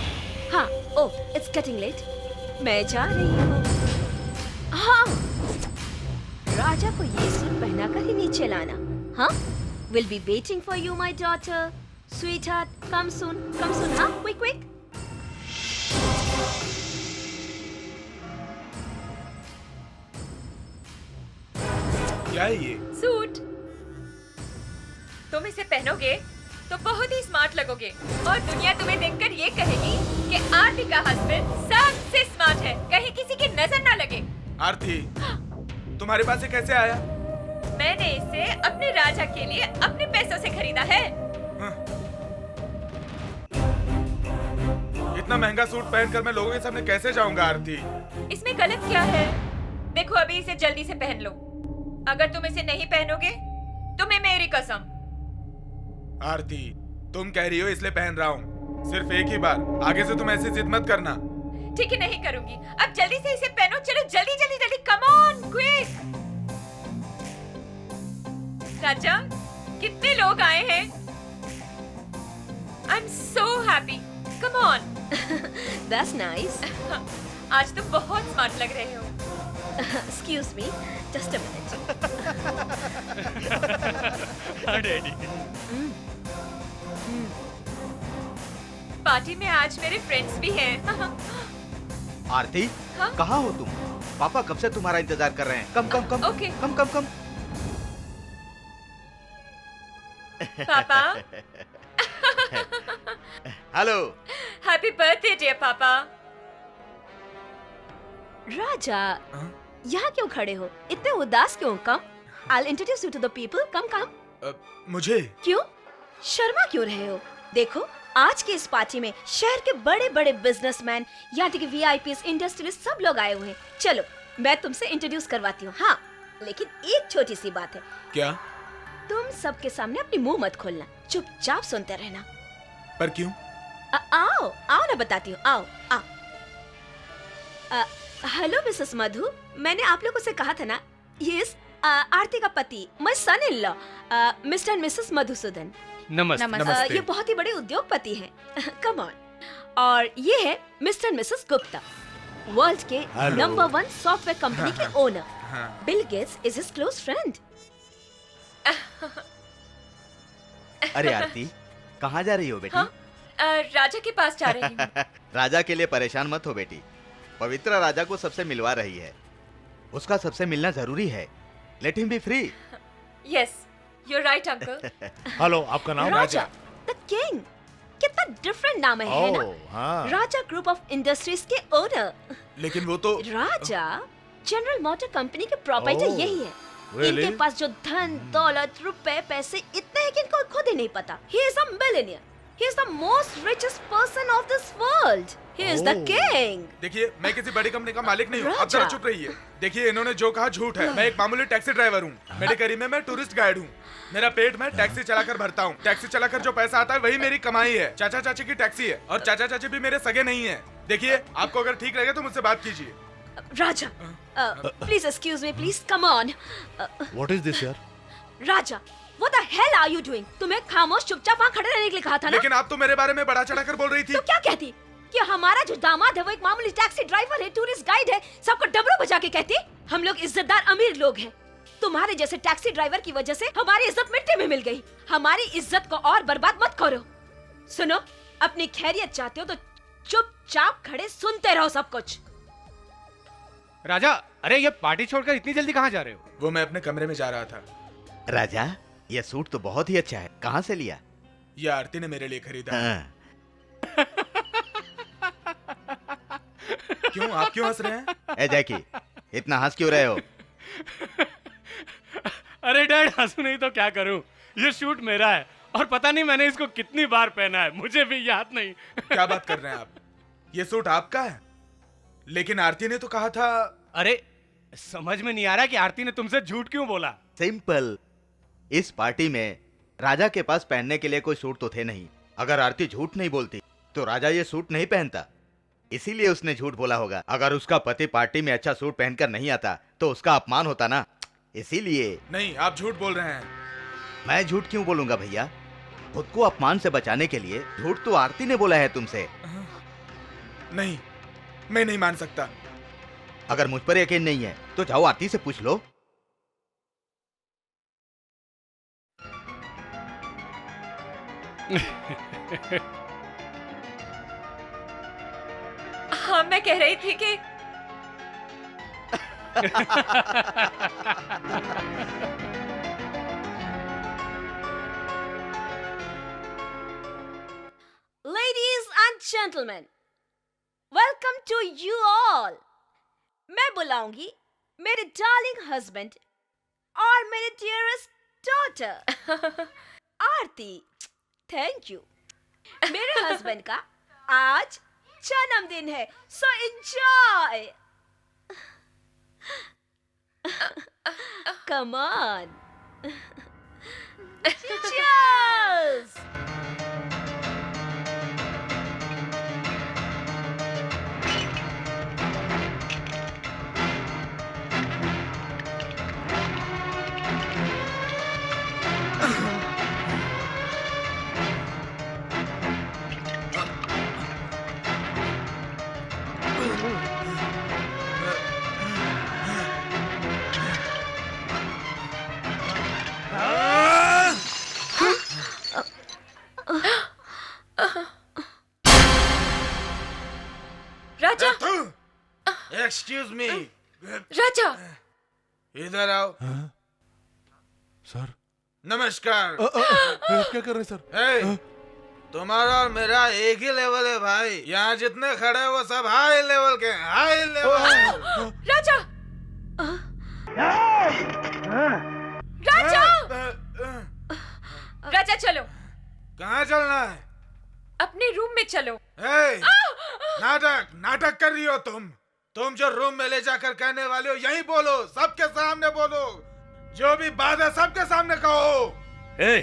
हाँ, ओह, इट्स गेटिंग लेट, मैं जा रही हूँ। हाँ, राजा को ये सूट पहनाकर ही नीचे लाना। हाँ, we'll be waiting for you, my daughter. Sweetheart, come soon, हाँ, quick, quick. क्या है ये? सूट। तुम इसे पहनोगे तो बहुत ही स्मार्ट लगोगे और दुनिया तुम्हें देखकर ये कहेगी कि आरती का हस्बैंड सब सबसे स्मार्ट है, कहीं किसी की नजर ना लगे। आरती, तुम्हारे पास ये कैसे आया? मैंने इसे अपने राजा के लिए अपने पैसों से खरीदा है। इतना महंगा सूट पहनकर मैं लोगों के सामने कैसे जाऊंगा आरती? इसमें गलत क्या है? देखो अभी इसे जल्दी से पहन लो। अगर तुम इसे नहीं पहनोगे तुम्हें मेरी कसम। आरती, तुम कह रही हो इसलिए पहन रहा हूँ। सिर्फ एक ही बार, आगे से तुम ऐसी जिद मत करना। ठीक है, नहीं करूंगी। अब जल्दी से इसे पहनो। चलो जल्दी जल्दी जल्दी, कम ऑन क्विक। राजा, कितने लोग आए हैं? I am so happy. Come on. That's nice. आज तुम बहुत स्मार्ट लग रहे हो। Excuse me, just a minute. Party में आज मेरे फ्रेंड्स भी हैं। आरती, हाँ? कहाँ हो तुम? पापा कब से तुम्हारा इंतजार कर रहे हैं। कम कम कम। Okay. कम कम कम। पापा। हेलो। हैप्पी बर्थडे डियर पापा। राजा, यहाँ क्यों खड़े हो? इतने उदास क्यों? Come, I'll introduce you to the people. Come, come. मुझे? क्यों? शर्मा क्यों रहे हो? देखो, आज के इस पार्टी में शहर के बड़े बड़े बिजनेसमैन, यहाँ तक कि VIPs, इंडस्ट्रियलिस्ट सब लोग आए हुए हैं। चलो, मैं तुमसे इंट्रोड्यूस करवाती हूँ। हाँ, लेकिन एक छोटी सी बात है। क्या? तुम सबके सामने अपनी मुंह मत खोलना, चुपचाप सुनते रहना। पर क्यों? आओ आओ ना बताती हूँ। आओ आओ। हेलो मिसेस मधु, मैंने आप लोगों से कहा था ना, ये आरती का पति, my son in law, mister and Mrs Madhusudan. नमस्ते। ये बहुत ही बड़े उद्योगपति हैं। Come on. और ये है mister and Mrs Gupta, world के नंबर 1 सॉफ्टवेयर कंपनी के owner. Bill Gates is his close friend. अरे आरती, कहाँ जा रही हो बेटी? हाँ? राजा के पास जा रही हूँ। राजा के लिए परेशान मत हो बेटी। पवित्र राजा को सबसे मिलवा रही है। उसका सबसे मिलना जरूरी है। Let him B free. Yes, you right uncle. Hello, आपका नाम? राजा द किंग। कितना डिफरेंट नाम है ना? हाँ। राजा ग्रुप ऑफ इंडस्ट्रीज के ओनर। लेकिन वो तो राजा जनरल मोटर कंपनी के प्रॉपर्टी यही है। Really? इनके पास जो धन दौलत रुपए पैसे इतने हैं कि इनको खुद ही नहीं पता। He is a millionaire. He is the most richest person of this world. He is the king. देखिए, मैं किसी बड़ी कंपनी का मालिक नहीं हूँ। अब राजा। जरा चुप रहिए। देखिए, इन्होंने जो कहा झूठ है। मैं एक मामूली टैक्सी ड्राइवर हूँ। मेरे करीब में मैं टूरिस्ट गाइड हूँ। मेरा पेट मैं टैक्सी चलाकर भरता हूँ। टैक्सी चलाकर जो पैसा आता है वही मेरी कमाई है। चाचा चाची की टैक्सी है और चाचा चाची भी मेरे सगे नहीं है। देखिए, आपको अगर ठीक लगे तो मुझसे बात कीजिए। राजा, please excuse me, please come on. What is this यार? राजा, what the hell are you doing? तुम्हें खामोश चुपचाप वहाँ खड़े रहने के लिए कहा था ना? लेकिन आप तो मेरे बारे में बढ़ा चढ़ाकर बोल रही थी। तो क्या कहती? कि हमारा जो दामाद है वो एक मामूली टैक्सी ड्राइवर है, टूरिस्ट गाइड है, सबको डबरू बजा के कहती? हम लोग इज्जतदार अमीर लोग हैं। तुम्हारे जैसे टैक्सी ड्राइवर की वजह से हमारी इज्जत मिट्टी में मिल गई। हमारी इज्जत को और बर्बाद मत करो। सुनो, अपनी खैरियत चाहते हो तो चुपचाप खड़े सुनते रहो सब कुछ। राजा, अरे ये पार्टी छोड़कर इतनी जल्दी कहाँ जा रहे हो? वो मैं अपने कमरे में जा रहा था। राजा, ये सूट तो बहुत ही अच्छा है। कहाँ से लिया? ये आरती ने मेरे लिए खरीदा। हाँ। क्यों, आप क्यों हंस रहे हैं? ए जैकी, इतना हंस क्यों रहे हो? अरे डैड, हंसू नहीं तो क्या करूं? ये शूट मेरा है और पता नहीं मैंने इसको कितनी बार पहना है, मुझे भी याद नहीं। क्या बात कर रहे हैं आप? ये सूट आपका है? लेकिन आरती ने तो कहा था। अरे समझ में नहीं आ रहा कि आरती ने तुमसे झूठ क्यों बोला। सिंपल, इस पार्टी में राजा के पास पहनने के लिए कोई सूट तो थे नहीं। अगर आरती झूठ नहीं बोलती तो राजा ये सूट नहीं पहनता, इसीलिए उसने झूठ बोला होगा। अगर उसका पति पार्टी में अच्छा सूट पहनकर नहीं आता तो उसका अपमान होता ना, इसीलिए। नहीं, आप झूठ बोल रहे हैं। मैं झूठ क्यों बोलूंगा भैया? खुद को अपमान से बचाने के लिए झूठ तो आरती ने बोला है तुमसे। नहीं, मैं नहीं मान सकता। अगर मुझ पर यकीन नहीं है तो जाओ आरती से पूछ लो। हाँ, मैं कह रही थी कि Ladies and gentlemen, welcome to you all. मैं बुलाऊंगी मेरे डार्लिंग हस्बैंड और मेरे dearest daughter Aarti. Thank you. मेरे हस्बैंड का आज जन्मदिन है, so enjoy. Come on. Cheers! Raja, excuse me, Raja, इधर आओ। सर नमस्कार। क्या कर रहे हैं सर? हे, तुम्हारा और मेरा एक ही लेवल है भाई। यहाँ जितने खड़े हैं वो सब हाई लेवल के हैं, हाई लेवल। राजा, राजा, राजा चलो। कहाँ चलना है? अपने रूम में चलो। हे, नाटक कर रही हो तुम जो रूम में ले जाकर कहने वाले हो यही बोलो, सबके सामने बोलो, जो भी बात है सबके सामने कहो। ए,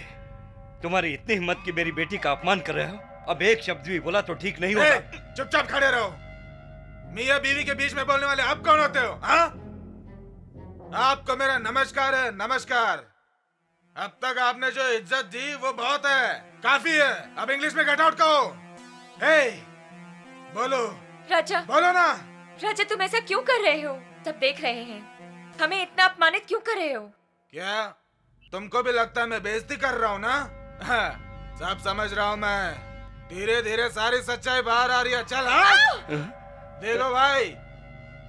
तुम्हारी इतनी हिम्मत कि मेरी बेटी का अपमान कर रहे हो? अब एक शब्द भी बोला तो ठीक नहीं होगा। चुपचाप खड़े रहो। मियां बीवी के बीच में बोलने वाले आप कौन होते हो? हाँ, आपको मेरा नमस्कार है, नमस्कार। अब तक आपने जो इज्जत दी वो बहुत है, काफी है। अब इंग्लिश में गेट आउट कहो। हे, बोलो राजा, बोलो ना। राजा तुम ऐसा क्यों कर रहे हो? सब देख रहे हैं, हमें इतना अपमानित क्यों कर रहे हो? क्या तुमको भी लगता है मैं बेइज्जती कर रहा हूँ ना? सब समझ रहा हूँ मैं। धीरे धीरे सारी सच्चाई बाहर आ रही है। चल हाँ, देखो भाई,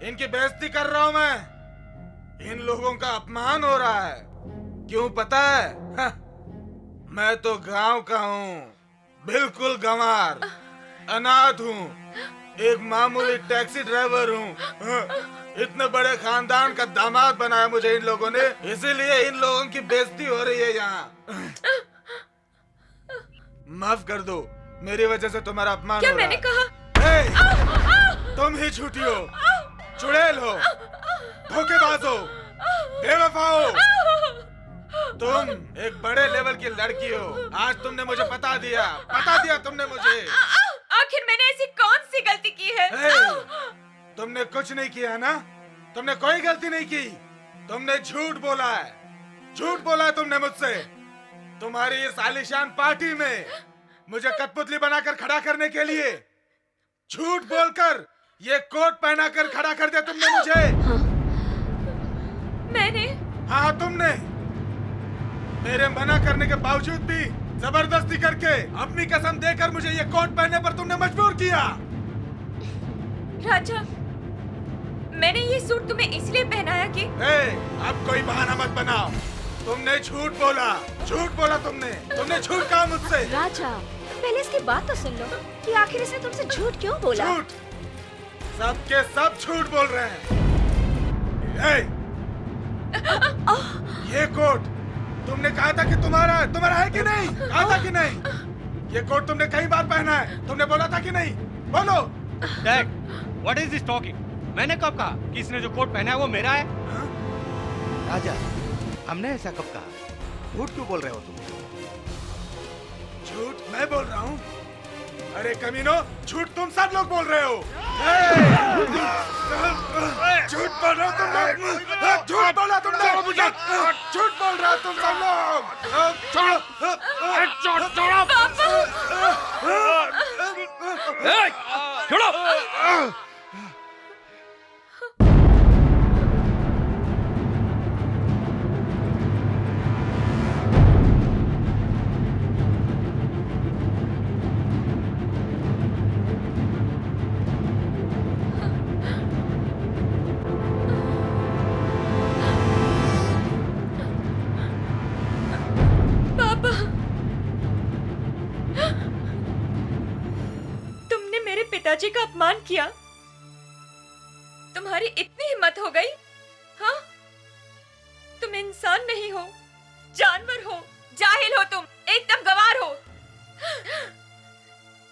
इनकी बेइज्जती कर रहा हूँ मैं। इन लोगों का अपमान हो रहा है। क्यों पता है? मैं तो गांव का हूँ, बिल्कुल गंवार, अनाथ हूँ, एक मामूली टैक्सी ड्राइवर हूँ। इतने बड़े खानदान का दामाद बनाया मुझे इन लोगों ने, इसीलिए इन लोगों की बेइज्जती हो रही है यहाँ। माफ कर दो, मेरी वजह से तुम्हारा अपमान क्या हो रहा मैंने है। कहा? तुम ही झूठी हो, चुड़ैल हो, धोखेबाज हो, बेवफा हो। तुम एक बड़े लेवल की लड़की हो। आज तुमने मुझे बता दिया तुमने मुझे। आखिर मैंने ऐसी कौन सी गलती की है? तुमने कुछ नहीं किया ना, तुमने कोई गलती नहीं की। तुमने झूठ बोला है तुमने मुझसे। तुम्हारी इस आलीशान पार्टी में मुझे कठपुतली बनाकर खड़ा करने के लिए झूठ बोलकर ये कोट पहनाकर खड़ा कर दिया तुमने मुझे। मैंने? हाँ, तुमने मेरे मना करने के बावजूद भी जबरदस्ती करके अपनी कसम देकर मुझे ये कोट पहनने पर तुमने मजबूर किया। राजा, मैंने ये सूट तुम्हें इसलिए पहनाया कि अब कोई बहाना मत बनाओ। तुमने झूठ बोला तुमने झूठ कहा मुझसे। राजा, पहले इसकी बात तो सुन लो कि आखिर इसने तुमसे झूठ क्यों बोला? झूठ, सबके सब झूठ बोल रहे हैं। ये कोट तुमने कहा था कि तुम्हारा है कि नहीं? कहा था कि नहीं? ये कोट तुमने कई बार पहना है, तुमने बोला था कि नहीं? बोलो। Dad, what is this talking? मैंने कब कहा कि इसने जो कोट पहना है वो मेरा है? राजा, हमने ऐसा कब कहा? झूठ क्यों बोल रहे हो तुम? झूठ मैं बोल रहा हूँ? अरे कमीनो, झूठ तुम सब लोग बोल रहे हो। झूठ बोल रहे हो तुम लोग। झूठ बोला तुम लोग। झूठ बोल रहे हो तुम सब लोग। छोड़ो। पिताजी का अपमान किया। तुम्हारी इतनी हिम्मत हो गई? हाँ, तुम इंसान नहीं हो, जानवर हो, जाहिल हो, तुम एकदम गंवार हो।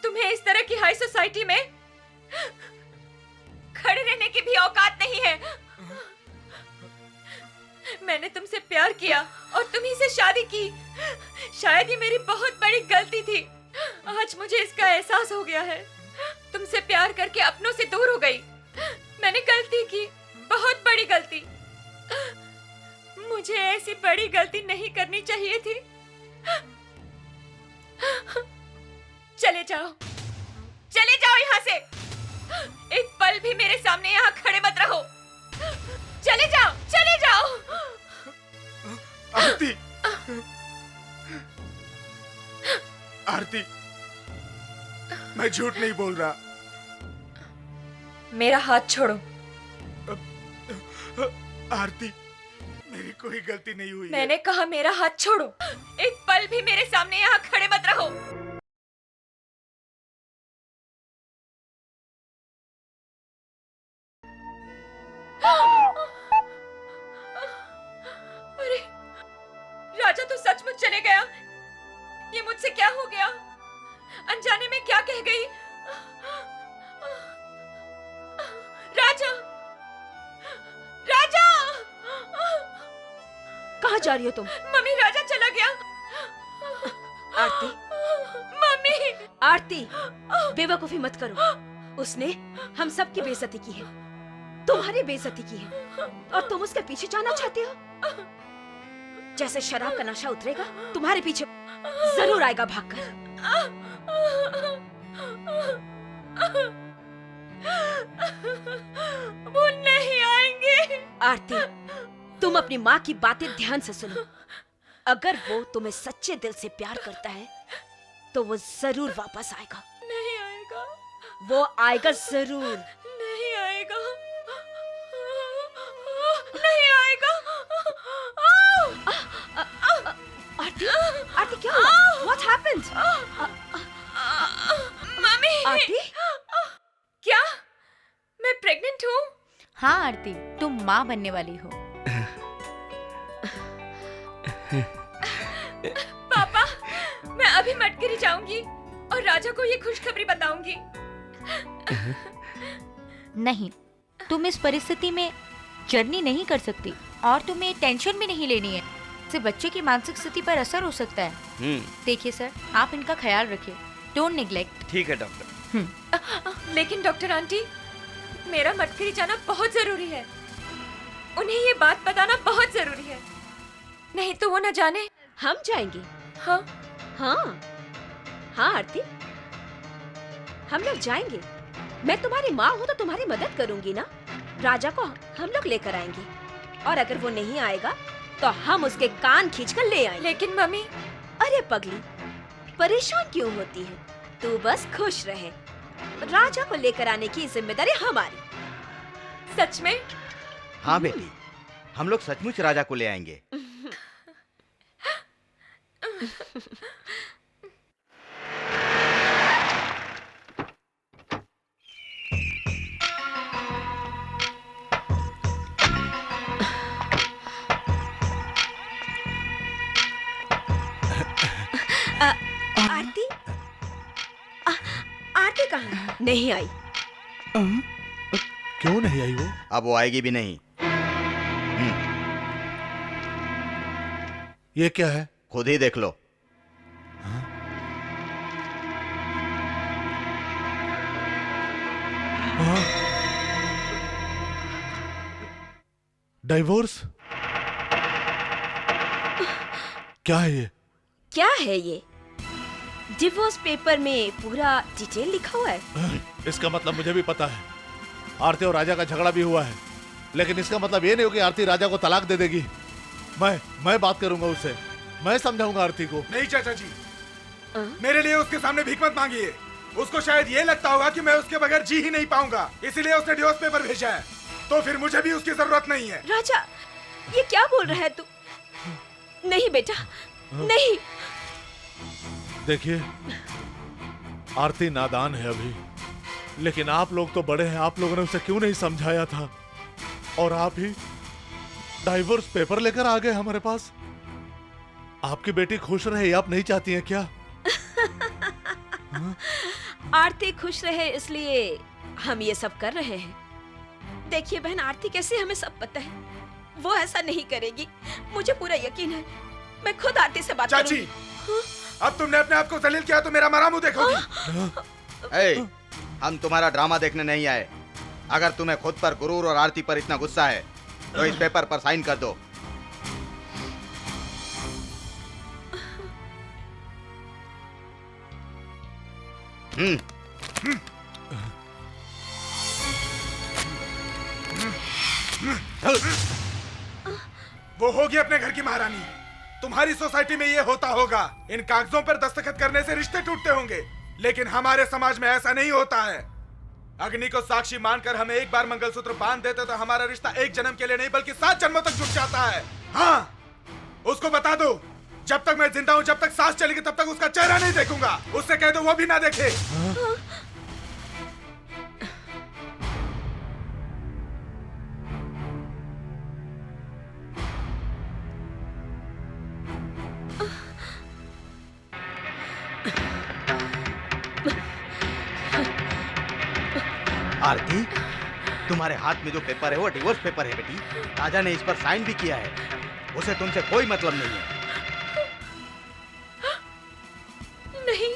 तुम्हें इस तरह की हाई सोसाइटी में खड़े रहने की भी औकात नहीं है। मैंने तुमसे प्यार किया और तुम ही से शादी की। शायद ये मेरी बहुत बड़ी गलती थी। आज मुझे इसका एहसास हो गया है। तुमसे प्यार करके अपनों से दूर हो गई। मैंने गलती की, बहुत बड़ी गलती। मुझे ऐसी बड़ी गलती नहीं करनी चाहिए थी। चले जाओ, चले जाओ यहाँ से। एक पल भी मेरे सामने यहाँ खड़े मत रहो। चले जाओ, चले जाओ। आरती, आरती, मैं झूठ नहीं बोल रहा। मेरा हाथ छोड़ो। आरती, मेरी कोई गलती नहीं हुई। मैंने कहा मेरा हाथ छोड़ो। एक पल भी मेरे सामने यहाँ खड़े मत रहो। अरे राजा तो सचमुच चले गया। ये मुझसे क्या हो गया? अनजाने में क्या कह गई? राजा, राजा! कहाँ जा रही हो तुम? मम्मी, राजा चला गया। आरती, मम्मी! आरती, बेवकूफी मत करो। उसने हम सब की बेइज्जती की है, तुम्हारी बेइज्जती की है, और तुम उसके पीछे जाना चाहते हो? जैसे शराब का नशा उतरेगा, तुम्हारे पीछे जरूर आएगा भागकर। वो नहीं आएंगे। आरती, तुम अपनी माँ की बातें ध्यान से सुनो। अगर वो तुम्हें सच्चे दिल से प्यार करता है तो वो जरूर वापस आएगा। नहीं आएगा। वो आएगा जरूर। नहीं आएगा। नहीं आएगा। आरती, आरती क्या हुआ? What happened? मम्मी! आरती? क्या मैं प्रेग्नेंट हूँ? हाँ आरती, तुम माँ बनने वाली हो। पापा, मैं अभी मटकरी जाऊंगी और राजा को ये खुशखबरी बताऊंगी। नहीं, तुम इस परिस्थिति में जर्नी नहीं कर सकती और तुम्हें टेंशन भी नहीं लेनी है। इससे बच्चे की मानसिक स्थिति पर असर हो सकता है। देखिए सर, आप इनका ख्याल रखिए। Don't neglect. ठीक है डॉक्टर। लेकिन डॉक्टर आंटी, मेरा मटकरी जाना बहुत जरूरी है। उन्हें ये बात बताना बहुत जरूरी है, नहीं तो वो न जाने। हम जाएंगे। हाँ हाँ हाँ आरती, हम लोग जाएंगे। मैं तुम्हारी माँ हूँ तो तुम्हारी मदद करूंगी ना। राजा को हम लोग लेकर आएंगे, और अगर वो नहीं आएगा तो हम उसके कान खींचकर ले आएंगे। लेकिन मम्मी। अरे पगली, परेशान क्यों होती है? तू बस खुश रहे। राजा को लेकर आने की जिम्मेदारी हमारी। सच में? हाँ बेटी, हम लोग सचमुच राजा को ले आएंगे। आरती, आरती कहाँ है? नहीं आई। क्यों नहीं आई वो? अब वो आएगी भी नहीं। ये क्या है? खुद ही देख लो। डाइवोर्स? क्या है ये? क्या है ये? डिवोर्स पेपर में पूरा डिटेल लिखा हुआ है। इसका मतलब मुझे भी पता है, आरती और राजा का झगड़ा भी हुआ है, लेकिन इसका मतलब ये नहीं हो कि आरती राजा को तलाक दे देगी। मैं बात करूंगा उससे, मैं समझाऊंगा आरती को। नहीं चाचा जी, मेरे लिए उसके सामने भीख मत मांगिए। उसको शायद ये लगता होगा कि मैं उसके बगैर जी ही नहीं पाऊंगा, इसीलिए उसने डिवोर्स पेपर भेजा है। तो फिर मुझे भी उसकी जरूरत नहीं है। राजा, ये क्या बोल रहा है तू? नहीं बेटा, नहीं। देखिए, आरती नादान है अभी, लेकिन आप लोग तो बड़े हैं, आप लोगों ने उसे क्यों नहीं समझाया था? और आप ही डाइवोर्स पेपर लेकर आ गए हमारे पास। आपकी बेटी खुश रहे, आप नहीं चाहती हैं क्या? आरती खुश रहे इसलिए हम ये सब कर रहे हैं। देखिए बहन, आरती कैसे हमें सब पता है, वो ऐसा नहीं करेगी, मुझे पूरा यकीन है। मैं खुद आरती से बात चाची, अब तुमने अपने आप को जलील किया तो मेरा मरा मुंह देखोगी। ए, हम तुम्हारा ड्रामा देखने नहीं आए। अगर तुम्हें खुद पर गुरूर और आरती पर इतना गुस्सा है तो इस पेपर पर साइन कर दो। वो होगी अपने घर की महारानी। तुम्हारी सोसाइटी में ये होता होगा, इन कागजों पर दस्तखत करने से रिश्ते टूटते होंगे, लेकिन हमारे समाज में ऐसा नहीं होता है। अग्नि को साक्षी मानकर हमें एक बार मंगलसूत्र बांध देते तो हमारा रिश्ता एक जन्म के लिए नहीं बल्कि 7 जन्मों तक जुट जाता है। हाँ, उसको बता दो, जब तक मैं जिंदा हूँ, जब तक सांस चलेगी, तब तक उसका चेहरा नहीं देखूंगा। उससे कह दो वो भी ना देखे। आरती, तुम्हारे हाथ में जो पेपर है वो डिवोर्स पेपर है बेटी। राजा ने इस पर साइन भी किया है, उसे तुमसे कोई मतलब नहीं है। नहीं,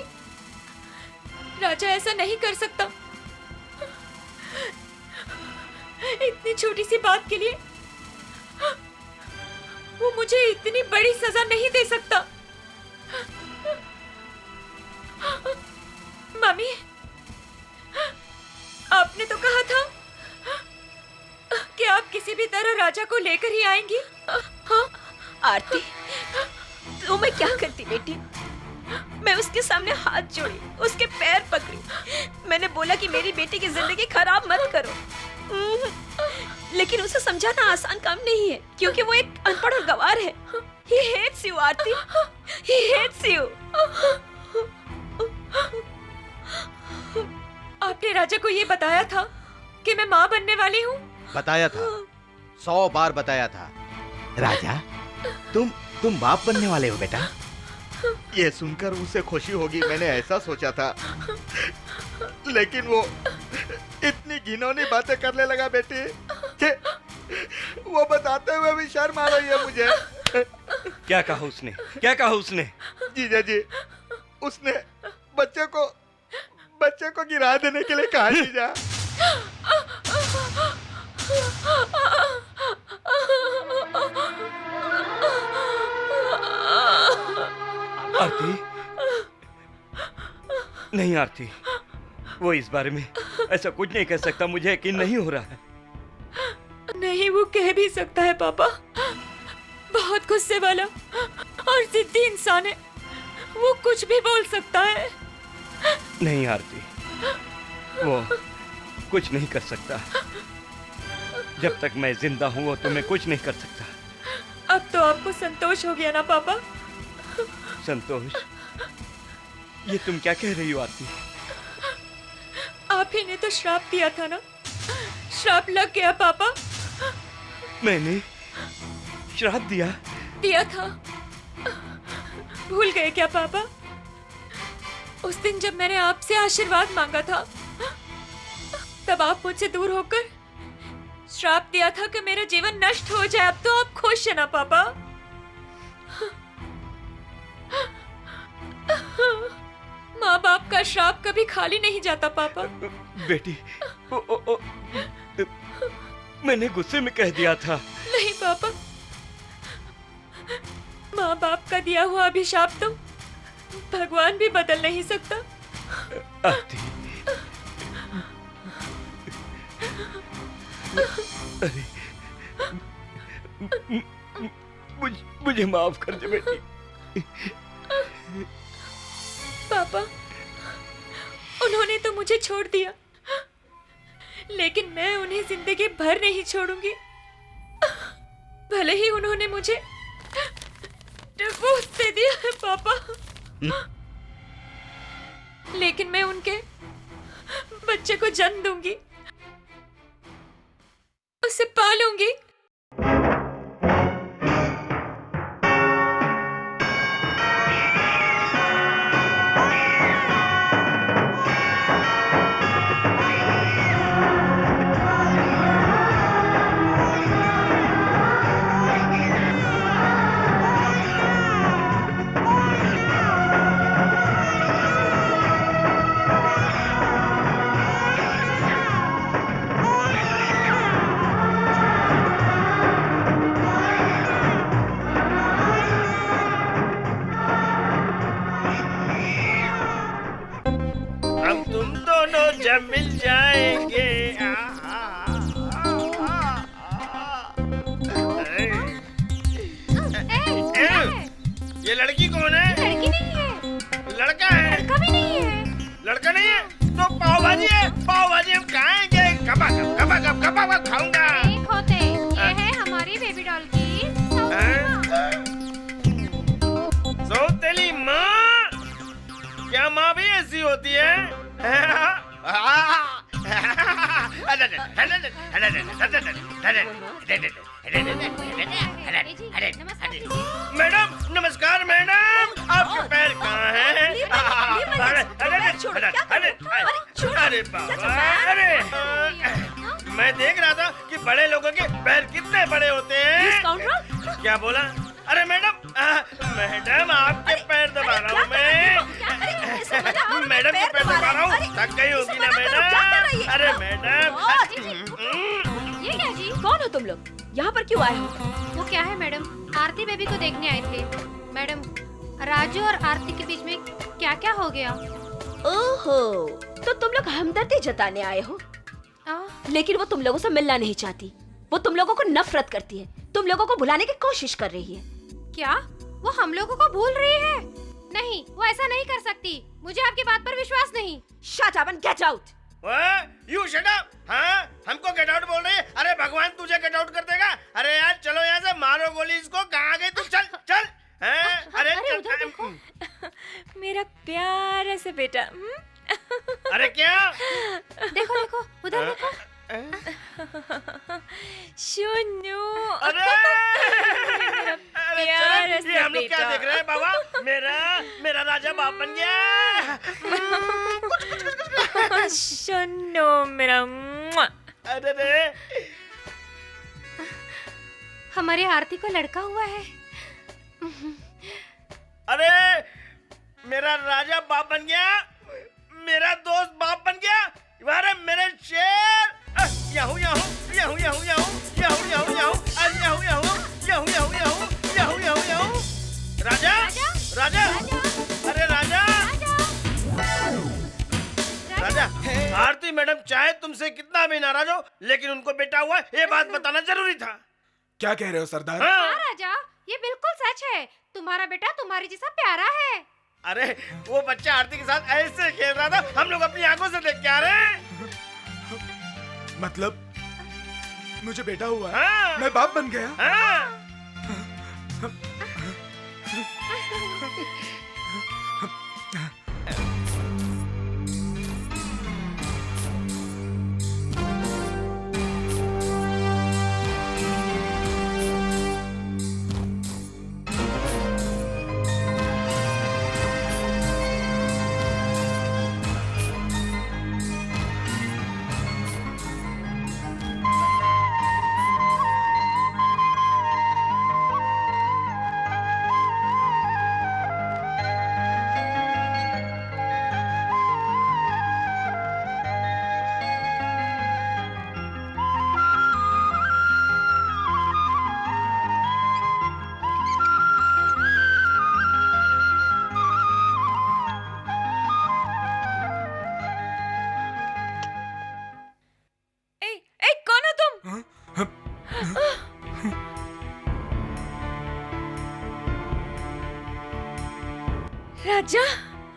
राजा ऐसा नहीं कर सकता। इतनी छोटी सी बात के लिए वो मुझे इतनी बड़ी सजा नहीं दे सकता। मम्मी, आपने तो कहा था कि आप किसी भी तरह राजा को लेकर ही आएंगी। हाँ आरती, तो मैं क्या करती बेटी? मैं उसके सामने हाथ जोड़ी, उसके पैर पकड़ी। मैंने बोला कि मेरी बेटी की जिंदगी खराब मत करो। लेकिन उसे समझाना आसान काम नहीं है, क्योंकि वो एक अनपढ़ और गवार है। He hates you, Aarti. He hates you। आपने राजा को ये बताया था कि मैं माँ बनने वाली हूँ? बताया था, 100 बार बताया था। राजा, तुम बाप बनने वाले हो बेटा। ये सुनकर उसे खुशी होगी, मैंने ऐसा सोचा था, लेकिन वो इतनी घिनौनी बातें करने लगा बेटी कि वो बताते हुए भी शर्म आ रही है मुझे। क्या कहा उसने? क्या कहा उसने? जीजा जी, उसने बच्चे को गिरा देने के लिए कहा जीजा। आरती, नहीं आरती, वो इस बारे में ऐसा कुछ नहीं कह सकता। मुझे यकीन नहीं हो रहा है। नहीं, वो कह भी सकता है पापा। बहुत गुस्से वाला और जिद्दी इंसान है, वो कुछ भी बोल सकता है। नहीं आरती, वो कुछ नहीं कर सकता। जब तक मैं जिंदा हूँ वो तुम्हें कुछ नहीं कर सकता। अब तो आपको संतोष हो गया ना पापा? संतोष? ये तुम क्या कह रही हो आरती? आप ही ने तो श्राप दिया था ना? श्राप लग गया पापा। मैंने श्राप दिया था? भूल गए क्या पापा? उस दिन जब मैंने आपसे आशीर्वाद मांगा था, तब आप मुझसे दूर होकर श्राप दिया था कि मेरा जीवन नष्ट हो जाए। अब तो आप खुश है ना पापा? माँ बाप का श्राप कभी खाली नहीं जाता पापा। बेटी, मैंने गुस्से में कह दिया था। नहीं पापा, माँ बाप का दिया हुआ अभिशाप तो भगवान भी बदल नहीं सकता। आरती, अरे मुझे माफ कर दे बेटी। पापा, उन्होंने तो मुझे छोड़ दिया, लेकिन मैं उन्हें जिंदगी भर नहीं छोड़ूंगी। भले ही उन्होंने मुझे डिवोर्स दे दिया है पापा, लेकिन मैं उनके बच्चे को जन्म दूंगी, उसे पालूंगी। हम तुम दोनों जब मिल जाएंगे ये लड़की कौन है? लड़की नहीं है, लड़का है। लड़का भी नहीं है। लड़का नहीं है तो पाव भाजी है। पाव भाजी हम खाएंगे, कबा खाऊंगा। एक होते, ये है हमारी बेबी डॉल की सौतेली माँ। क्या माँ भी ऐसी होती है? मैडम नमस्कार मैडम, आपके पैर कहाँ हैं? अरे बाबा, अरे मैं देख रहा था कि बड़े लोगों के पैर कितने बड़े होते हैं। क्या बोला? अरे मैडम, मैडम आपके पैर दबा रहा हूँ मैं। मैडम के पैर दबा रहा हूँ, थक गई होगी ना मैडम। अरे मैडम, ये क्या जी? कौन हो तुम लोग? यहाँ पर क्यों आए हो? वो क्या है मैडम, आरती बेबी को देखने आए थे। मैडम, राजू और आरती के बीच में क्या क्या हो गया? ओहो, तो तुम लोग हमदर्दी जताने आए हो? लेकिन वो तुम लोगों से मिलना नहीं चाहती। वो तुम लोगों को नफरत करती है, तुम लोगों को भुलाने की कोशिश कर रही है। क्या वो हम लोगों को भूल रही है? नहीं, वो ऐसा नहीं कर सकती। मुझे आपकी बात पर विश्वास नहीं। Shut up and get out. You shut up. हाँ, हमको गेट आउट बोल रही है? अरे भगवान तुझे गेट आउट कर देगा। अरे यार चलो यहाँ से, मारो गोली इसको। कहाँ गई तू? चल चल। अरे उधर देखो। मेरा प्यारा सा बेटा। अरे क्या? देखो देखो, उधर देखो। सुनो। अरे प्यारा ये हम लोग क्या देख रहे हैं बाबा? मेरा राजा बाप बन गया। सुनो मेरा। अरे हमारी आरती को लड़का हुआ है। अरे मेरा राजा बाप बन गया, मेरा दोस्त बाप बन गया। अरे मेरे शेर। Yahoo yahoo yahoo yahoo yahoo yahoo yahoo yahoo yahoo yahoo yahoo yahoo yahoo yahoo yahoo. Raja Raja, अरे राजा राजा। आरती मैडम चाहे तुमसे कितना भी नाराज हो, लेकिन उनको बेटा हुआ, ये बात बताना जरूरी था। क्या कह रहे हो सरदार? हाँ राजा, ये बिल्कुल सच है। तुम्हारा बेटा तुम्हारी जैसा प्यारा है। अरे वो बच्चा आरती के साथ ऐसे खेल रहा था, हम लोग अपनी आंखों से देख के आ रहे हैं। मतलब मुझे बेटा हुआ? हाँ। मैं बाप बन गया? हाँ। राजा,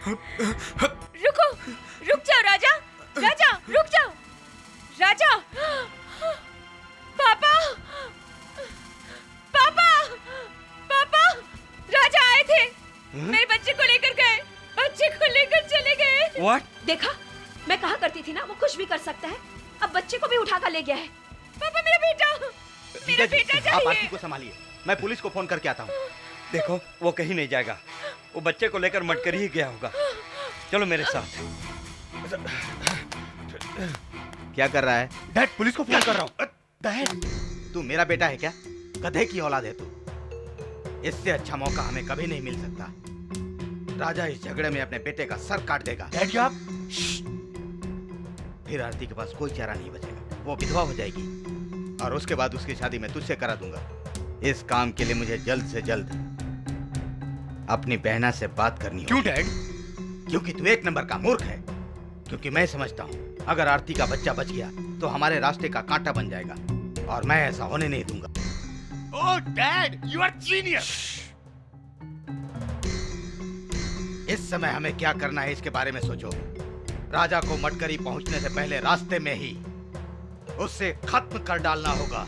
रुको, रुक जाओ राजा, राजा रुक जाओ, राजा, पापा, पापा, पापा, राजा आए थे, मेरे बच्चे को लेकर गए, बच्चे को लेकर चले गए। What? देखा, मैं कहा करती थी ना वो कुछ भी कर सकता है। अब बच्चे को भी उठा कर ले गया है। पापा मेरा बेटा, मेरा बेटा आप आरती चाहिए। को संभालिए, मैं पुलिस को फोन करके आता हूँ। देखो वो कहीं नहीं जाएगा, वो बच्चे को लेकर मटकरी ही गया होगा। चलो मेरे साथ। क्या कर रहा है? डैड पुलिस को फोन कर रहा हूँ। डैड, तू मेरा बेटा है क्या? गधे की औलाद है तू। इससे अच्छा मौका हमें कभी नहीं मिल सकता। राजा इस झगड़े में अपने बेटे का सर काट देगा। डैड आप फिर आरती के पास कोई चारा नहीं बचेगा, वो विधवा हो जाएगी और उसके बाद उसकी शादी मैं तुझसे करा दूंगा। इस काम के लिए मुझे जल्द से जल्द अपनी बहना से बात करनी होगी। क्यों डैड? क्योंकि तू एक नंबर का मूर्ख है। क्योंकि मैं समझता हूँ अगर आरती का बच्चा बच गया तो हमारे रास्ते का कांटा बन जाएगा और मैं ऐसा होने नहीं दूंगा। ओह डैड, यू आर जीनियस। इस समय हमें क्या करना है इसके बारे में सोचो। राजा को मटकरी पहुंचने से पहले रास्ते में ही उसे खत्म कर डालना होगा।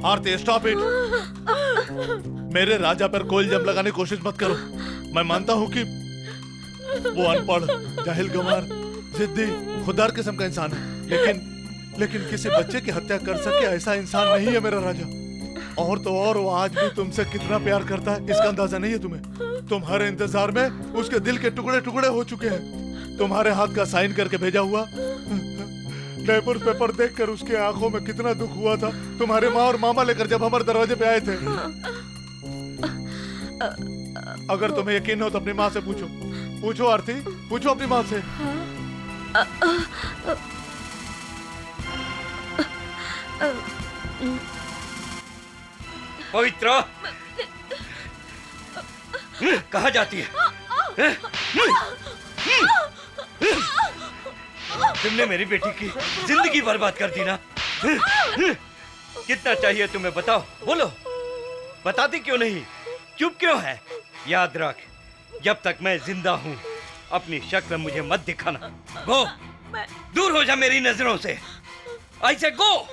आरती स्टॉप इट। मेरे राजा पर कोई इल्जाम लगाने की कोशिश मत करो। मैं मानता हूँ कि वो अनपढ़, जाहिल, गंवार, जिद्दी, खुदार किस्म का इंसान है, लेकिन किसी बच्चे की हत्या कर सके ऐसा इंसान नहीं है मेरा राजा। और तो और वो आज भी तुमसे कितना प्यार करता है इसका अंदाजा नहीं है तुम्हें। तुम्हारे इंतजार में उसके दिल के टुकड़े टुकड़े हो चुके हैं। तुम्हारे हाथ का साइन करके भेजा हुआ डायपर पेपर देखकर उसके आंखों में कितना दुख हुआ था तुम्हारे माँ और मामा लेकर जब हमारे दरवाजे पे आए थे। अगर तुम्हें यकीन हो तो अपनी माँ से पूछो। पूछो आरती, पूछो अपनी माँ से। पवित्र कहाँ जाती है? तुमने मेरी बेटी की जिंदगी बर्बाद कर दी ना। कितना चाहिए तुम्हें बताओ, बोलो। बताती क्यों नहीं, चुप क्यों है? याद रख, जब तक मैं जिंदा हूँ अपनी शक्ल मुझे मत दिखाना। गो, दूर हो जा मेरी नजरों से। ऐसे गो।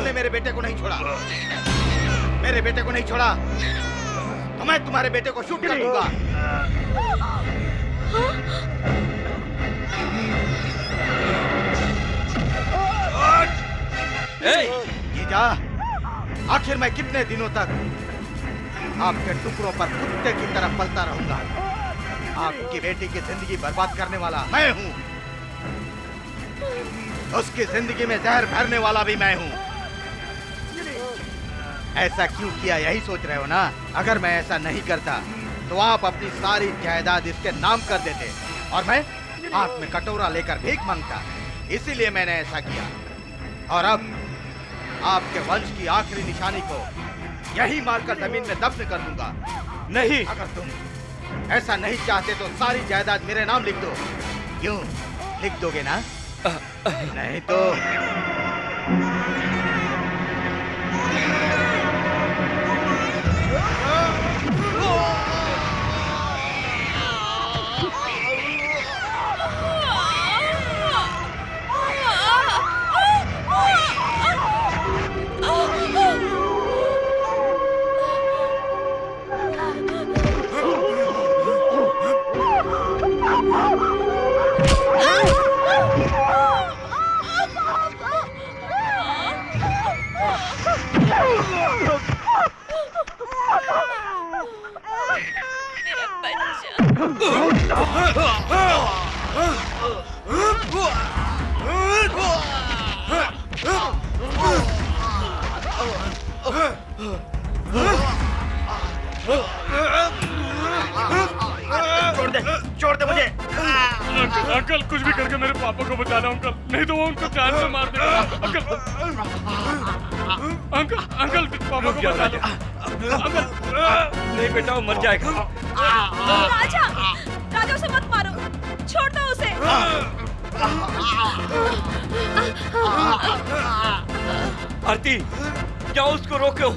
तुमने मेरे बेटे को नहीं छोड़ा, मेरे बेटे को नहीं छोड़ा तो मैं तुम्हारे बेटे को शूट कर दूंगा। जीजा, आखिर मैं कितने दिनों तक आपके टुकड़ों पर कुत्ते की तरह पलता रहूंगा? आपकी बेटी की जिंदगी बर्बाद करने वाला मैं हूँ, उसकी जिंदगी में जहर भरने वाला भी मैं हूँ। ऐसा क्यों किया यही सोच रहे हो ना? अगर मैं ऐसा नहीं करता तो आप अपनी सारी जायदाद इसके नाम कर देते और मैं हाथ में कटोरा लेकर भीख मांगता। इसीलिए मैंने ऐसा किया और अब आपके वंश की आखिरी निशानी को यही मारकर जमीन में दफन कर दूंगा। नहीं, अगर तुम ऐसा नहीं चाहते तो सारी जायदाद मेरे नाम लिख दो। क्यों लिख दोगे ना? नहीं तो छोड़ दे मुझे। अंकल कुछ भी करके मेरे पापा को बचाना अंकल, नहीं तो वो उनको जान से मार देगा। अंकल अंकल पापा को बचा लो। अंकल नहीं बेटा, वो मर जाएगा। राजा, राजा उसे मत मारो, छोड़ दो उसे। आरती, क्या उसको रोको?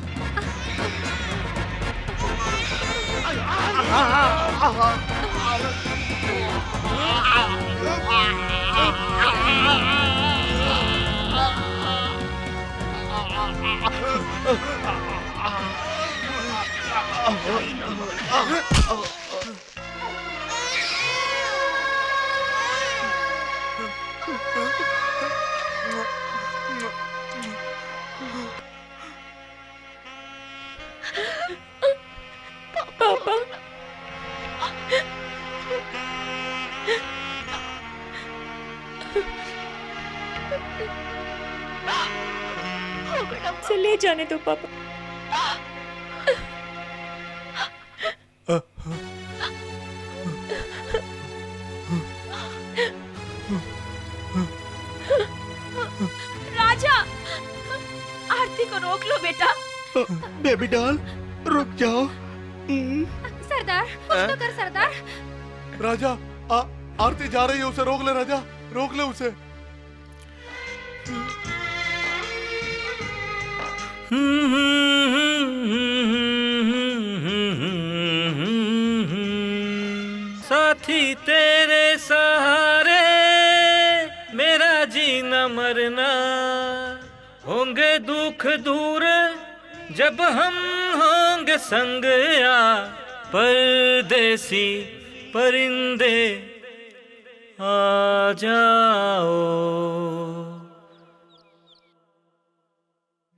पापा, से ले जाने दो पापा। राजा, आरती को रोक लो बेटा। बेबी डॉल रुक जाओ। सरदार कुछ तो कर सरदार। राजा आरती जा रही है, उसे रोक ले राजा, रोक ले उसे। साथी तेरे सहारे मेरा जीना मरना, होंगे दुख दूर जब हम होंगे संग या परदेसी परिंदे आ जाओ।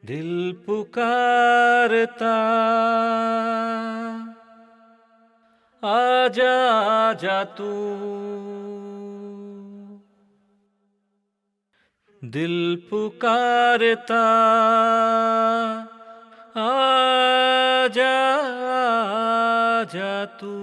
दिल पुकारता आजा आजा तू, दिल पुकारता आजा आजा तू।